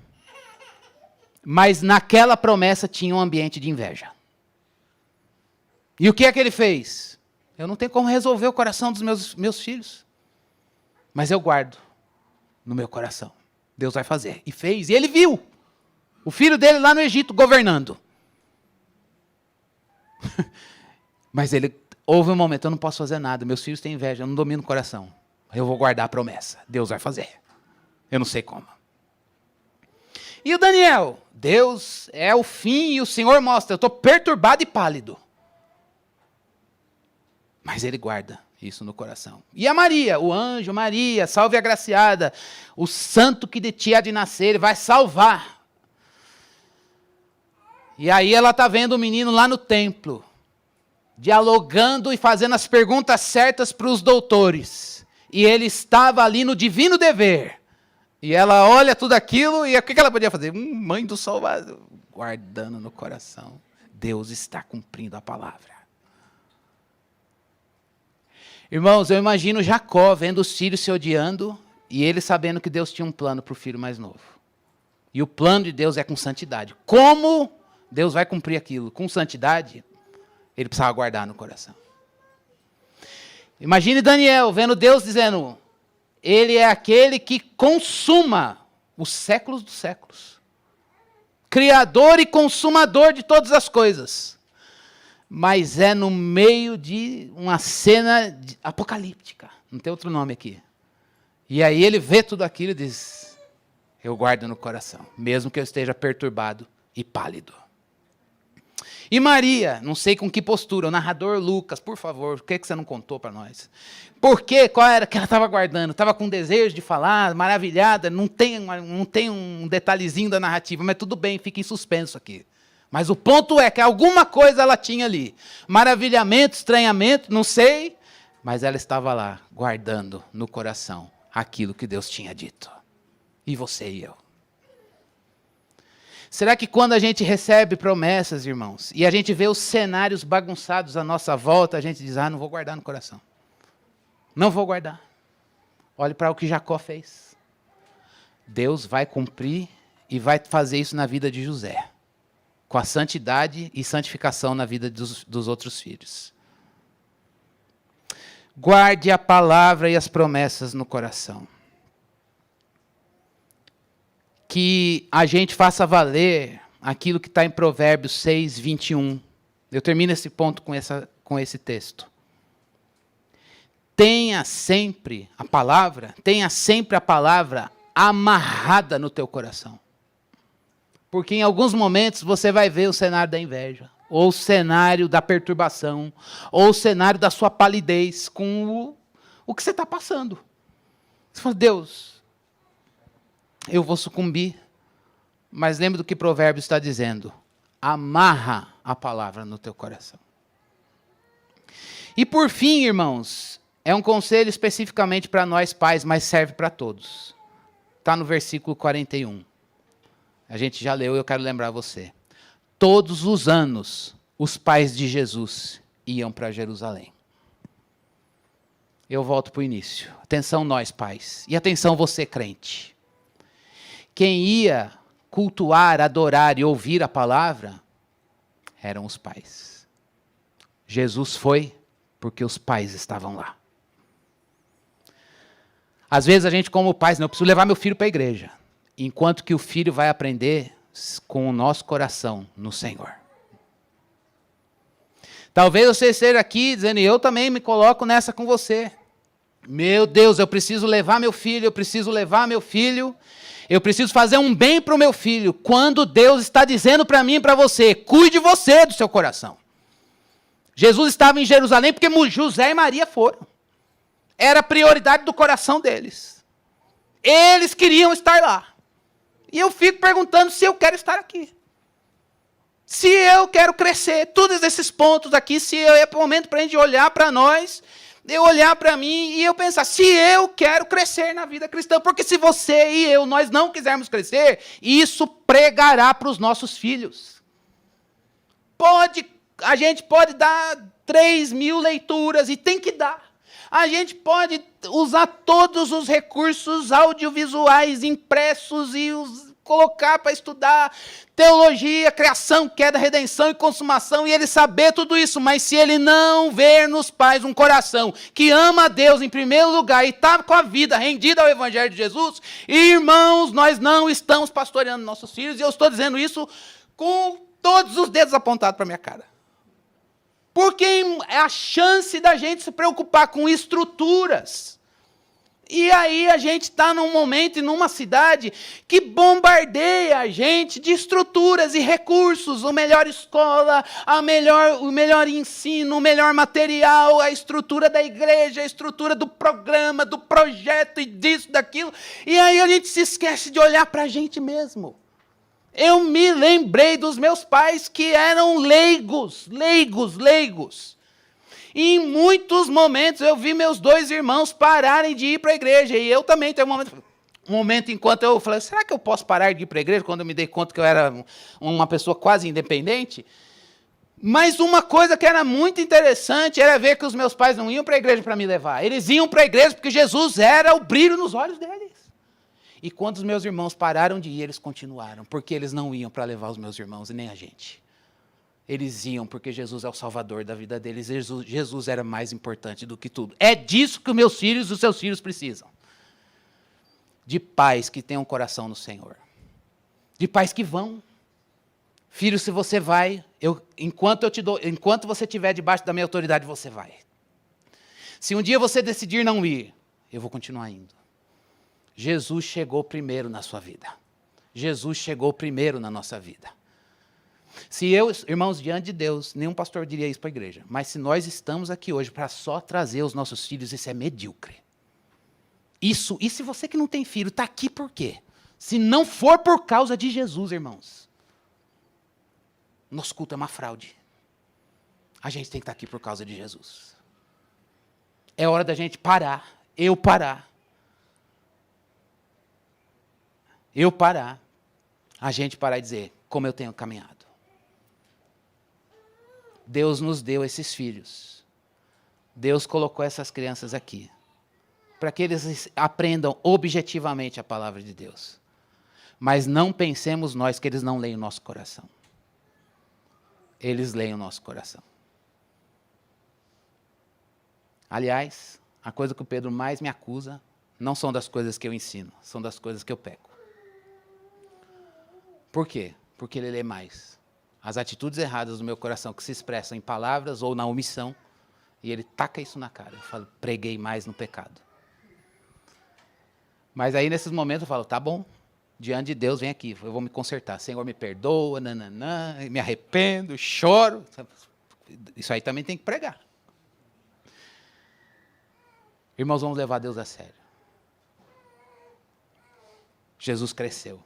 Mas naquela promessa tinha um ambiente de inveja. E o que é que ele fez? Eu não tenho como resolver o coração dos meus filhos. Mas eu guardo no meu coração. Deus vai fazer. E fez. E ele viu o filho dele lá no Egito governando. Mas houve um momento, eu não posso fazer nada. Meus filhos têm inveja, eu não domino o coração. Eu vou guardar a promessa. Deus vai fazer. Eu não sei como. E o Daniel? Deus é o fim e o Senhor mostra. Eu estou perturbado e pálido. Mas ele guarda isso no coração. E a Maria, o anjo, Maria, salve a agraciada, o santo que de ti há de nascer, ele vai salvar. E aí ela está vendo o menino lá no templo, dialogando e fazendo as perguntas certas para os doutores. E ele estava ali no divino dever. E ela olha tudo aquilo e o que ela podia fazer? Mãe do Salvador, guardando no coração. Deus está cumprindo a palavra. Irmãos, eu imagino Jacó vendo os filhos se odiando e ele sabendo que Deus tinha um plano para o filho mais novo. E o plano de Deus é com santidade. Como Deus vai cumprir aquilo? Com santidade, ele precisava guardar no coração. Imagine Daniel vendo Deus dizendo, ele é aquele que consuma os séculos dos séculos. Criador e consumador de todas as coisas. Mas é no meio de uma cena apocalíptica. Não tem outro nome aqui. E aí ele vê tudo aquilo e diz, eu guardo no coração, mesmo que eu esteja perturbado e pálido. E Maria, não sei com que postura, o narrador Lucas, por favor, por que você não contou para nós? Por quê? Qual era que ela estava guardando? Estava com desejo de falar, maravilhada, não tem um detalhezinho da narrativa, mas tudo bem, fica em suspenso aqui. Mas o ponto é que alguma coisa ela tinha ali. Maravilhamento, estranhamento, não sei. Mas ela estava lá, guardando no coração aquilo que Deus tinha dito. E você e eu. Será que quando a gente recebe promessas, irmãos, e a gente vê os cenários bagunçados à nossa volta, a gente diz, não vou guardar no coração. Não vou guardar. Olhe para o que Jacó fez. Deus vai cumprir e vai fazer isso na vida de José. Com a santidade e santificação na vida dos outros filhos. Guarde a palavra e as promessas no coração. Que a gente faça valer aquilo que está em Provérbios 6, 21. Eu termino esse ponto com esse texto. Tenha sempre a palavra amarrada no teu coração. Porque em alguns momentos você vai ver o cenário da inveja, ou o cenário da perturbação, ou o cenário da sua palidez com o que você está passando. Você fala, Deus, eu vou sucumbir. Mas lembre do que Provérbios está dizendo. Amarra a palavra no teu coração. E por fim, irmãos, é um conselho especificamente para nós pais, mas serve para todos. Está no versículo 41. A gente já leu e eu quero lembrar você. Todos os anos, os pais de Jesus iam para Jerusalém. Eu volto para o início. Atenção nós, pais. E atenção você, crente. Quem ia cultuar, adorar e ouvir a palavra eram os pais. Jesus foi porque os pais estavam lá. Às vezes a gente, como pais, eu preciso levar meu filho para a igreja. Enquanto que o filho vai aprender com o nosso coração no Senhor. Talvez você esteja aqui dizendo, eu também me coloco nessa com você. Meu Deus, eu preciso levar meu filho, eu preciso fazer um bem para o meu filho. Quando Deus está dizendo para mim e para você, cuide você do seu coração. Jesus estava em Jerusalém porque José e Maria foram. Era a prioridade do coração deles. Eles queriam estar lá. E eu fico perguntando se eu quero estar aqui. Se eu quero crescer. Todos esses pontos aqui, se é o momento para a gente olhar para nós, eu olhar para mim e eu pensar, se eu quero crescer na vida cristã. Porque se você e eu, nós não quisermos crescer, isso pregará para os nossos filhos. A gente pode dar 3.000 leituras, e tem que dar. A gente pode usar todos os recursos audiovisuais impressos e colocar para estudar teologia, criação, queda, redenção e consumação, e ele saber tudo isso, mas se ele não ver nos pais um coração que ama a Deus em primeiro lugar e está com a vida rendida ao Evangelho de Jesus, irmãos, nós não estamos pastoreando nossos filhos, e eu estou dizendo isso com todos os dedos apontados para a minha cara. Porque é a chance da gente se preocupar com estruturas. E aí a gente está num momento e numa cidade que bombardeia a gente de estruturas e recursos. A melhor escola, o melhor ensino, o melhor material, a estrutura da igreja, a estrutura do programa, do projeto e disso, daquilo. E aí a gente se esquece de olhar para a gente mesmo. Eu me lembrei dos meus pais que eram leigos. E em muitos momentos eu vi meus 2 irmãos pararem de ir para a igreja. E eu também tenho um momento enquanto eu falei, será que eu posso parar de ir para a igreja? Quando eu me dei conta que eu era uma pessoa quase independente. Mas uma coisa que era muito interessante era ver que os meus pais não iam para a igreja para me levar. Eles iam para a igreja porque Jesus era o brilho nos olhos deles. E quando os meus irmãos pararam de ir, eles continuaram, porque eles não iam para levar os meus irmãos e nem a gente. Eles iam porque Jesus é o Salvador da vida deles. Jesus era mais importante do que tudo. É disso que os meus filhos e os seus filhos precisam. De pais que tenham coração no Senhor. De pais que vão. Filho, se você vai, enquanto você estiver debaixo da minha autoridade, você vai. Se um dia você decidir não ir, eu vou continuar indo. Jesus chegou primeiro na sua vida. Jesus chegou primeiro na nossa vida. Se irmãos, diante de Deus, nenhum pastor diria isso para a igreja, mas se nós estamos aqui hoje para só trazer os nossos filhos, isso é medíocre. E se você que não tem filho, está aqui por quê? Se não for por causa de Jesus, irmãos, nosso culto é uma fraude. A gente tem que estar aqui por causa de Jesus. É hora da gente parar, eu parar, a gente parar e dizer, como eu tenho caminhado. Deus nos deu esses filhos. Deus colocou essas crianças aqui. Para que eles aprendam objetivamente a palavra de Deus. Mas não pensemos nós que eles não leem o nosso coração. Eles leem o nosso coração. Aliás, a coisa que o Pedro mais me acusa não são das coisas que eu ensino, são das coisas que eu peco. Por quê? Porque ele lê mais. As atitudes erradas do meu coração que se expressam em palavras ou na omissão, e ele taca isso na cara. Eu falo, preguei mais no pecado. Mas aí, nesses momentos, eu falo, tá bom, diante de Deus, vem aqui, eu vou me consertar. Senhor, me perdoa, nananã, me arrependo, choro. Isso aí também tem que pregar. Irmãos, vamos levar Deus a sério. Jesus cresceu.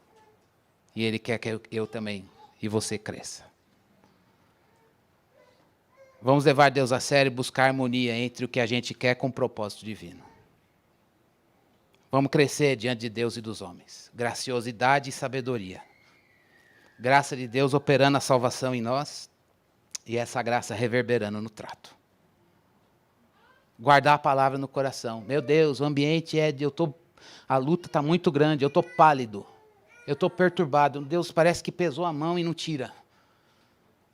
E Ele quer que eu também e você cresça. Vamos levar Deus a sério e buscar harmonia entre o que a gente quer com o propósito divino. Vamos crescer diante de Deus e dos homens. Graciosidade e sabedoria. Graça de Deus operando a salvação em nós e essa graça reverberando no trato. Guardar a palavra no coração. Meu Deus, o ambiente a luta está muito grande, eu estou pálido. Eu estou perturbado. Deus, parece que pesou a mão e não tira.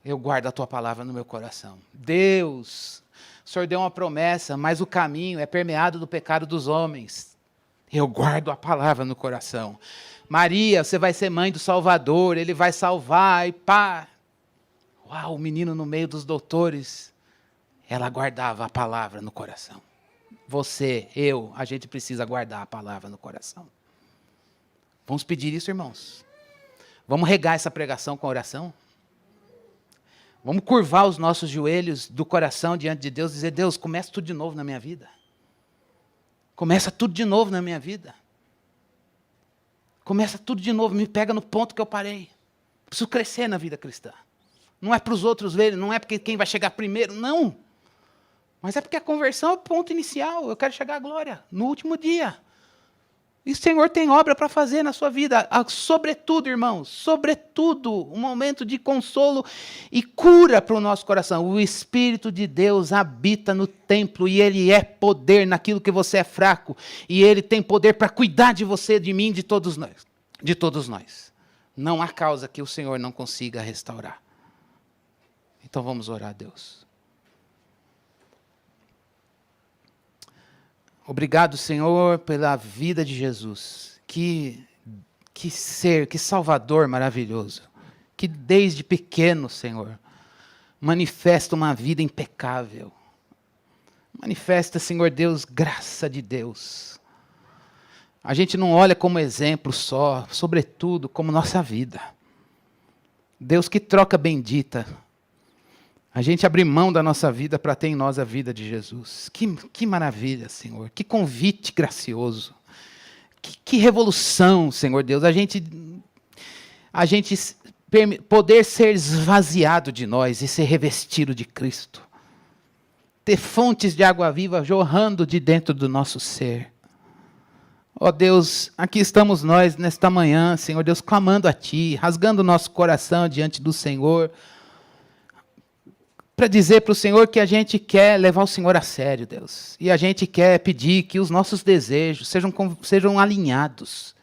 Eu guardo a tua palavra no meu coração. Deus, o Senhor deu uma promessa, mas o caminho é permeado do pecado dos homens. Eu guardo a palavra no coração. Maria, você vai ser mãe do Salvador, Ele vai salvar e pá. Uau, o menino no meio dos doutores. Ela guardava a palavra no coração. Você, a gente precisa guardar a palavra no coração. Vamos pedir isso, irmãos. Vamos regar essa pregação com oração. Vamos curvar os nossos joelhos do coração diante de Deus e dizer, Deus, começa tudo de novo na minha vida. Começa tudo de novo na minha vida. Começa tudo de novo, me pega no ponto que eu parei. Preciso crescer na vida cristã. Não é para os outros verem, não é porque quem vai chegar primeiro, não. Mas é porque a conversão é o ponto inicial. Eu quero chegar à glória no último dia. E o Senhor tem obra para fazer na sua vida. Sobretudo, irmãos, sobretudo, um momento de consolo e cura para o nosso coração. O Espírito de Deus habita no templo e Ele é poder naquilo que você é fraco. E Ele tem poder para cuidar de você, de mim, de todos nós. De todos nós. Não há causa que o Senhor não consiga restaurar. Então vamos orar a Deus. Obrigado, Senhor, pela vida de Jesus. Que ser, que Salvador maravilhoso. Que desde pequeno, Senhor, manifesta uma vida impecável. Manifesta, Senhor Deus, graça de Deus. A gente não olha como exemplo só, sobretudo como nossa vida. Deus, que troca bendita. A gente abre mão da nossa vida para ter em nós a vida de Jesus. Que maravilha, Senhor. Que convite gracioso. Que revolução, Senhor Deus. A gente poder ser esvaziado de nós e ser revestido de Cristo. Ter fontes de água viva jorrando de dentro do nosso ser. Ó Deus, aqui estamos nós nesta manhã, Senhor Deus, clamando a Ti, rasgando o nosso coração diante do Senhor, para dizer para o Senhor que a gente quer levar o Senhor a sério, Deus. E a gente quer pedir que os nossos desejos sejam alinhados.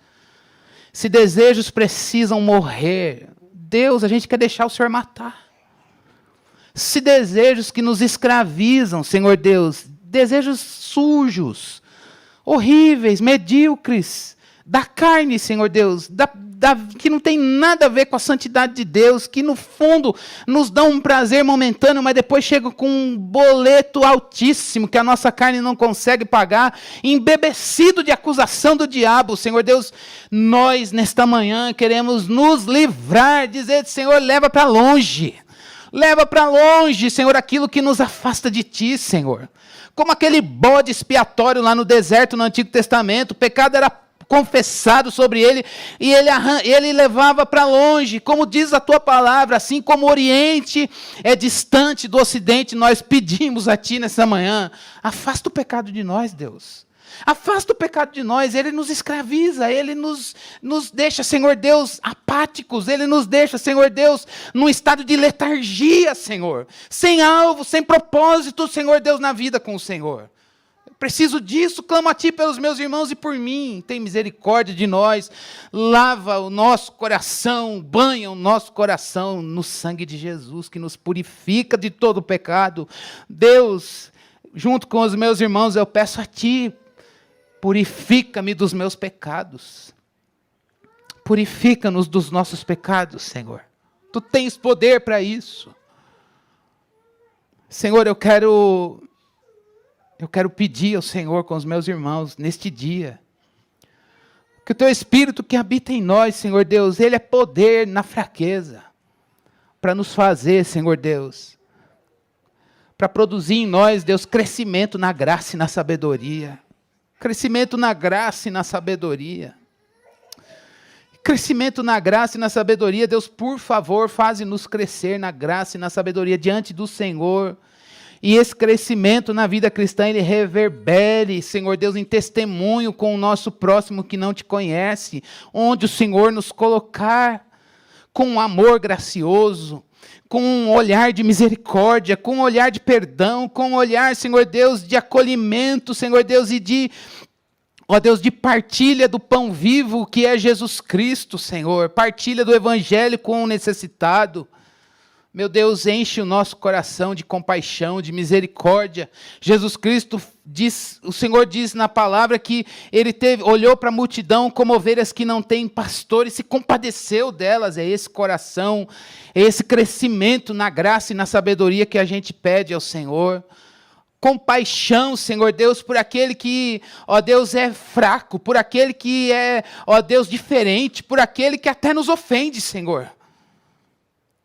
Se desejos precisam morrer, Deus, a gente quer deixar o Senhor matar. Se desejos que nos escravizam, Senhor Deus, desejos sujos, horríveis, medíocres, da carne, Senhor Deus, que não tem nada a ver com a santidade de Deus, que no fundo nos dão um prazer momentâneo, mas depois chegam com um boleto altíssimo que a nossa carne não consegue pagar, embebecido de acusação do diabo. Senhor Deus, nós nesta manhã queremos nos livrar, dizer, Senhor, leva para longe, Senhor, aquilo que nos afasta de Ti, Senhor. Como aquele bode expiatório lá no deserto, no Antigo Testamento, o pecado era confessado sobre ele, e ele levava para longe, como diz a Tua palavra, assim como o Oriente é distante do Ocidente, nós pedimos a Ti nessa manhã, afasta o pecado de nós, Deus. Afasta o pecado de nós, ele nos escraviza, ele nos deixa, Senhor Deus, apáticos, ele nos deixa, Senhor Deus, num estado de letargia, Senhor, sem alvo, sem propósito, Senhor Deus, na vida com o Senhor. Preciso disso, clamo a Ti pelos meus irmãos e por mim. Tem misericórdia de nós. Lava o nosso coração, banha o nosso coração no sangue de Jesus, que nos purifica de todo o pecado. Deus, junto com os meus irmãos, eu peço a Ti, purifica-me dos meus pecados. Purifica-nos dos nossos pecados, Senhor. Tu tens poder para isso. Senhor, eu quero pedir ao Senhor com os meus irmãos neste dia, que o Teu Espírito que habita em nós, Senhor Deus, Ele é poder na fraqueza, para nos fazer, Senhor Deus, para produzir em nós, Deus, crescimento na graça e na sabedoria, crescimento na graça e na sabedoria, crescimento na graça e na sabedoria. Deus, por favor, faze-nos crescer na graça e na sabedoria diante do Senhor. E esse crescimento na vida cristã, ele reverbere, Senhor Deus, em testemunho com o nosso próximo que não Te conhece, onde o Senhor nos colocar com um amor gracioso, com um olhar de misericórdia, com um olhar de perdão, com um olhar, Senhor Deus, de acolhimento, Senhor Deus, e de, ó Deus, de partilha do pão vivo que é Jesus Cristo, Senhor, partilha do Evangelho com o necessitado. Meu Deus, enche o nosso coração de compaixão, de misericórdia. Jesus Cristo diz, o Senhor diz na palavra que Ele olhou para a multidão como ovelhas que não têm pastor e se compadeceu delas. É esse coração, é esse crescimento na graça e na sabedoria que a gente pede ao Senhor. Compaixão, Senhor Deus, por aquele que, ó Deus, é fraco, por aquele que é, ó Deus, diferente, por aquele que até nos ofende, Senhor.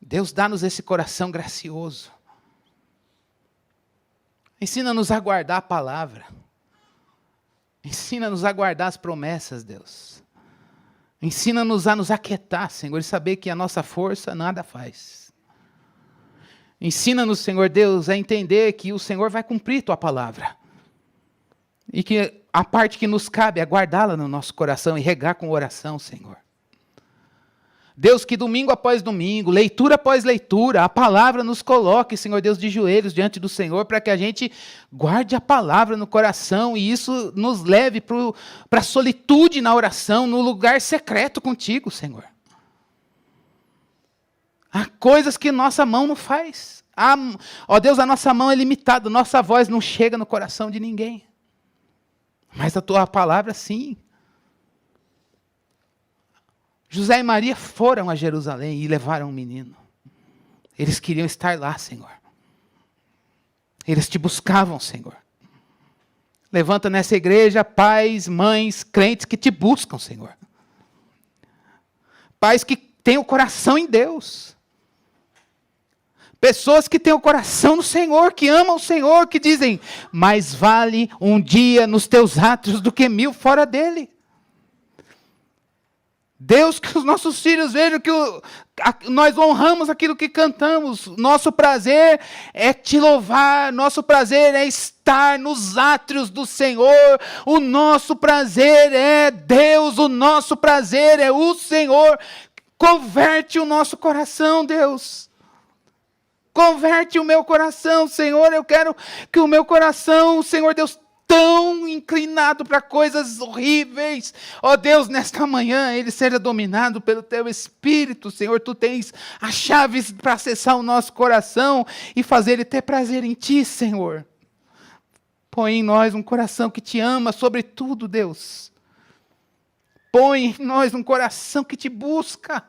Deus, dá-nos esse coração gracioso. Ensina-nos a guardar a palavra. Ensina-nos a guardar as promessas, Deus. Ensina-nos a nos aquietar, Senhor, e saber que a nossa força nada faz. Ensina-nos, Senhor Deus, a entender que o Senhor vai cumprir Tua palavra. E que a parte que nos cabe é guardá-la no nosso coração e regar com oração, Senhor. Deus, que domingo após domingo, leitura após leitura, a palavra nos coloque, Senhor Deus, de joelhos diante do Senhor, para que a gente guarde a palavra no coração e isso nos leve para a solitude na oração, no lugar secreto contigo, Senhor. Há coisas que nossa mão não faz. Ó Deus, a nossa mão é limitada, nossa voz não chega no coração de ninguém. Mas a tua palavra, sim. José e Maria foram a Jerusalém e levaram um menino. Eles queriam estar lá, Senhor. Eles te buscavam, Senhor. Levanta nessa igreja pais, mães, crentes que te buscam, Senhor. Pais que têm o coração em Deus. Pessoas que têm o coração no Senhor, que amam o Senhor, que dizem, mais vale um dia nos teus atos do que 1000 fora dele. Deus, que os nossos filhos vejam que nós honramos aquilo que cantamos. Nosso prazer é te louvar, nosso prazer é estar nos átrios do Senhor. O nosso prazer é Deus, o nosso prazer é o Senhor. Converte o nosso coração, Deus. Converte o meu coração, Senhor. Eu quero que o meu coração, Senhor Deus, tão inclinado para coisas horríveis, ó Deus, nesta manhã, ele seja dominado pelo teu Espírito, Senhor. Tu tens as chaves para acessar o nosso coração e fazer ele ter prazer em ti, Senhor. Põe em nós um coração que te ama sobre tudo, Deus. Põe em nós um coração que te busca.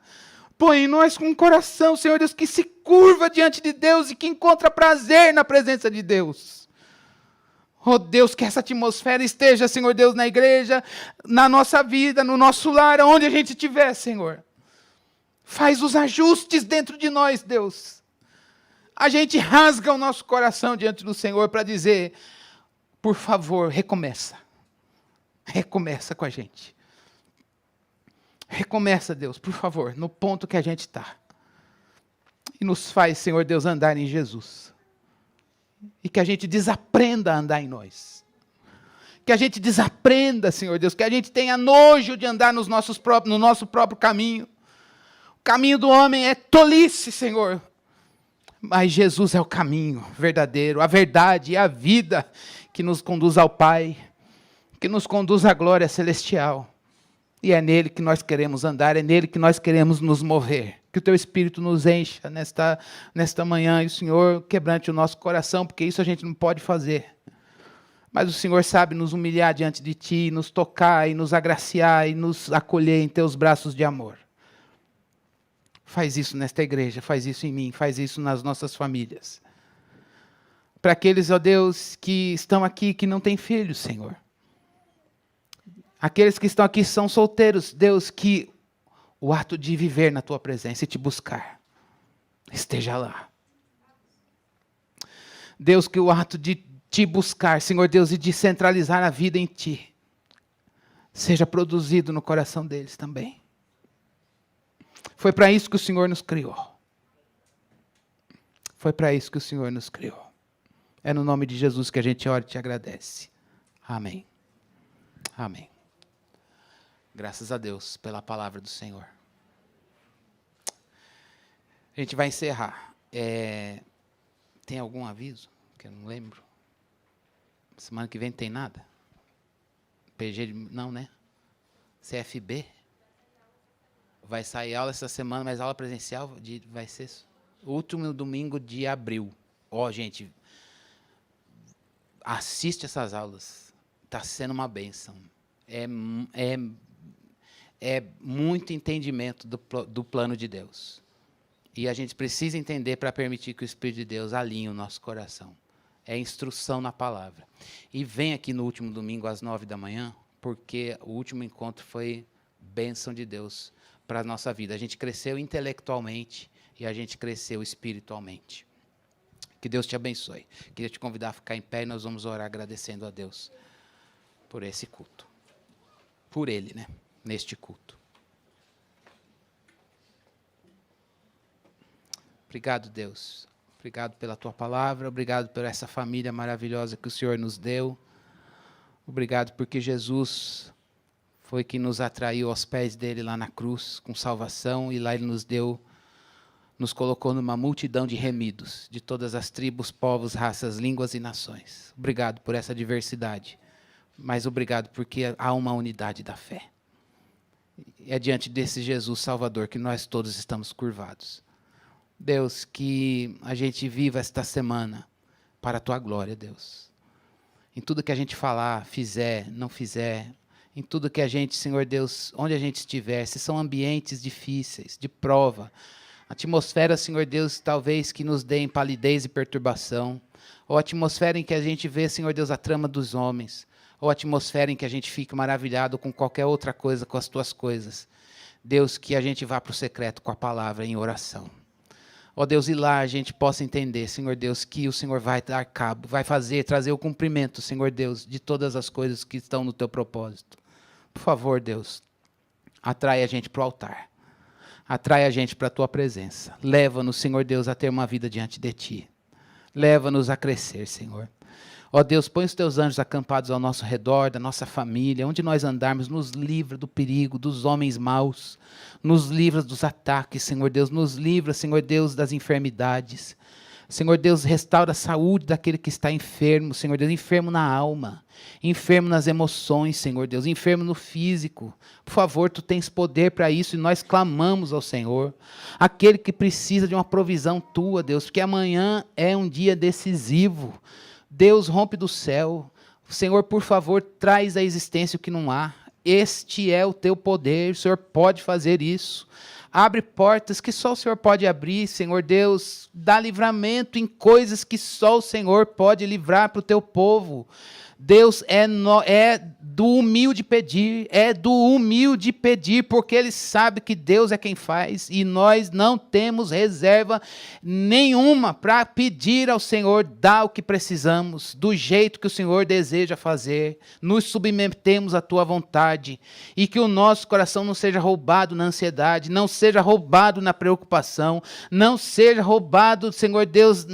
Põe em nós um coração, Senhor Deus, que se curva diante de Deus e que encontra prazer na presença de Deus. Oh Deus, que essa atmosfera esteja, Senhor Deus, na igreja, na nossa vida, no nosso lar, onde a gente estiver, Senhor. Faz os ajustes dentro de nós, Deus. A gente rasga o nosso coração diante do Senhor para dizer, por favor, recomeça. Recomeça com a gente. Recomeça, Deus, por favor, no ponto que a gente está. E nos faz, Senhor Deus, andar em Jesus. E que a gente desaprenda a andar em nós. Que a gente desaprenda, Senhor Deus, que a gente tenha nojo de andar no nosso próprio caminho. O caminho do homem é tolice, Senhor. Mas Jesus é o caminho verdadeiro, a verdade e a vida que nos conduz ao Pai, que nos conduz à glória celestial. E é nele que nós queremos andar, é nele que nós queremos nos mover. Que o teu Espírito nos encha nesta manhã e o Senhor quebrante o nosso coração, porque isso a gente não pode fazer. Mas o Senhor sabe nos humilhar diante de ti, nos tocar e nos agraciar e nos acolher em teus braços de amor. Faz isso nesta igreja, faz isso em mim, faz isso nas nossas famílias. Para aqueles, ó Deus, que estão aqui, que não têm filhos, Senhor. Aqueles que estão aqui são solteiros, Deus, que o ato de viver na tua presença e te buscar esteja lá. Deus, que o ato de te buscar, Senhor Deus, e de centralizar a vida em ti, seja produzido no coração deles também. Foi para isso que o Senhor nos criou. Foi para isso que o Senhor nos criou. É no nome de Jesus que a gente ora e te agradece. Amém. Amém. Graças a Deus pela palavra do Senhor. A gente vai encerrar. Tem algum aviso? Que eu não lembro. Semana que vem não tem nada? PG, não, né? CFB? Vai sair aula essa semana, mas aula presencial vai ser o último domingo de abril. Ó, gente, assiste essas aulas. Está sendo uma bênção. É muito entendimento do plano de Deus. E a gente precisa entender para permitir que o Espírito de Deus alinhe o nosso coração. É instrução na palavra. E vem aqui no último domingo às 9 da manhã, porque o último encontro foi bênção de Deus para a nossa vida. A gente cresceu intelectualmente e a gente cresceu espiritualmente. Que Deus te abençoe. Queria te convidar a ficar em pé e nós vamos orar agradecendo a Deus por esse culto. Por Ele, né? Neste culto. Obrigado, Deus. Obrigado pela Tua palavra. Obrigado por essa família maravilhosa que o Senhor nos deu. Obrigado porque Jesus foi que nos atraiu aos pés dele lá na cruz, com salvação, e lá ele nos colocou numa multidão de remidos, de todas as tribos, povos, raças, línguas e nações. Obrigado por essa diversidade, mas obrigado porque há uma unidade da fé. É diante desse Jesus Salvador que nós todos estamos curvados. Deus, que a gente viva esta semana para a Tua glória, Deus. Em tudo que a gente falar, fizer, não fizer, em tudo que a gente, Senhor Deus, onde a gente estiver, se são ambientes difíceis, de prova, atmosfera, Senhor Deus, talvez que nos deem palidez e perturbação, ou atmosfera em que a gente vê, Senhor Deus, a trama dos homens, ou atmosfera em que a gente fique maravilhado com qualquer outra coisa, com as Tuas coisas. Deus, que a gente vá para o secreto com a palavra em oração. Ó Deus, e lá a gente possa entender, Senhor Deus, que o Senhor vai dar cabo, vai trazer o cumprimento, Senhor Deus, de todas as coisas que estão no Teu propósito. Por favor, Deus, atrai a gente para o altar. Atrai a gente para a Tua presença. Leva-nos, Senhor Deus, a ter uma vida diante de Ti. Leva-nos a crescer, Senhor. Ó Deus, põe os Teus anjos acampados ao nosso redor, da nossa família, onde nós andarmos, nos livra do perigo, dos homens maus, nos livra dos ataques, Senhor Deus, nos livra, Senhor Deus, das enfermidades. Senhor Deus, restaura a saúde daquele que está enfermo, Senhor Deus, enfermo na alma, enfermo nas emoções, Senhor Deus, enfermo no físico. Por favor, Tu tens poder para isso e nós clamamos ao Senhor. Aquele que precisa de uma provisão Tua, Deus, porque amanhã é um dia decisivo. Deus, rompe do céu. Senhor, por favor, traz à existência o que não há. Este é o Teu poder, o Senhor pode fazer isso. Abre portas que só o Senhor pode abrir, Senhor Deus. Dá livramento em coisas que só o Senhor pode livrar para o Teu povo. Deus é do humilde pedir, porque Ele sabe que Deus é quem faz, e nós não temos reserva nenhuma para pedir ao Senhor, dar o que precisamos, do jeito que o Senhor deseja fazer, nos submetemos à Tua vontade, e que o nosso coração não seja roubado na ansiedade, não seja roubado na preocupação, não seja roubado, Senhor Deus,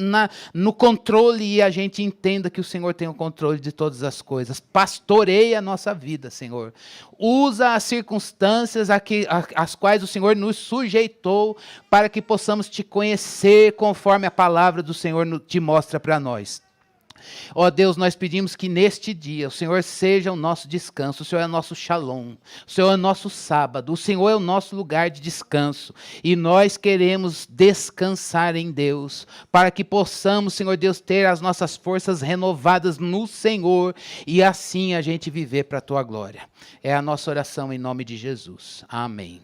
no controle, e a gente entenda que o Senhor tem o controle de todas as coisas. Pastoreia a nossa vida, Senhor. Usa as circunstâncias às quais o Senhor nos sujeitou para que possamos Te conhecer conforme a palavra do Senhor te mostra para nós. Ó Deus, nós pedimos que neste dia o Senhor seja o nosso descanso, o Senhor é o nosso shalom, o Senhor é o nosso sábado, o Senhor é o nosso lugar de descanso, e nós queremos descansar em Deus, para que possamos, Senhor Deus, ter as nossas forças renovadas no Senhor, e assim a gente viver para a Tua glória. É a nossa oração em nome de Jesus. Amém.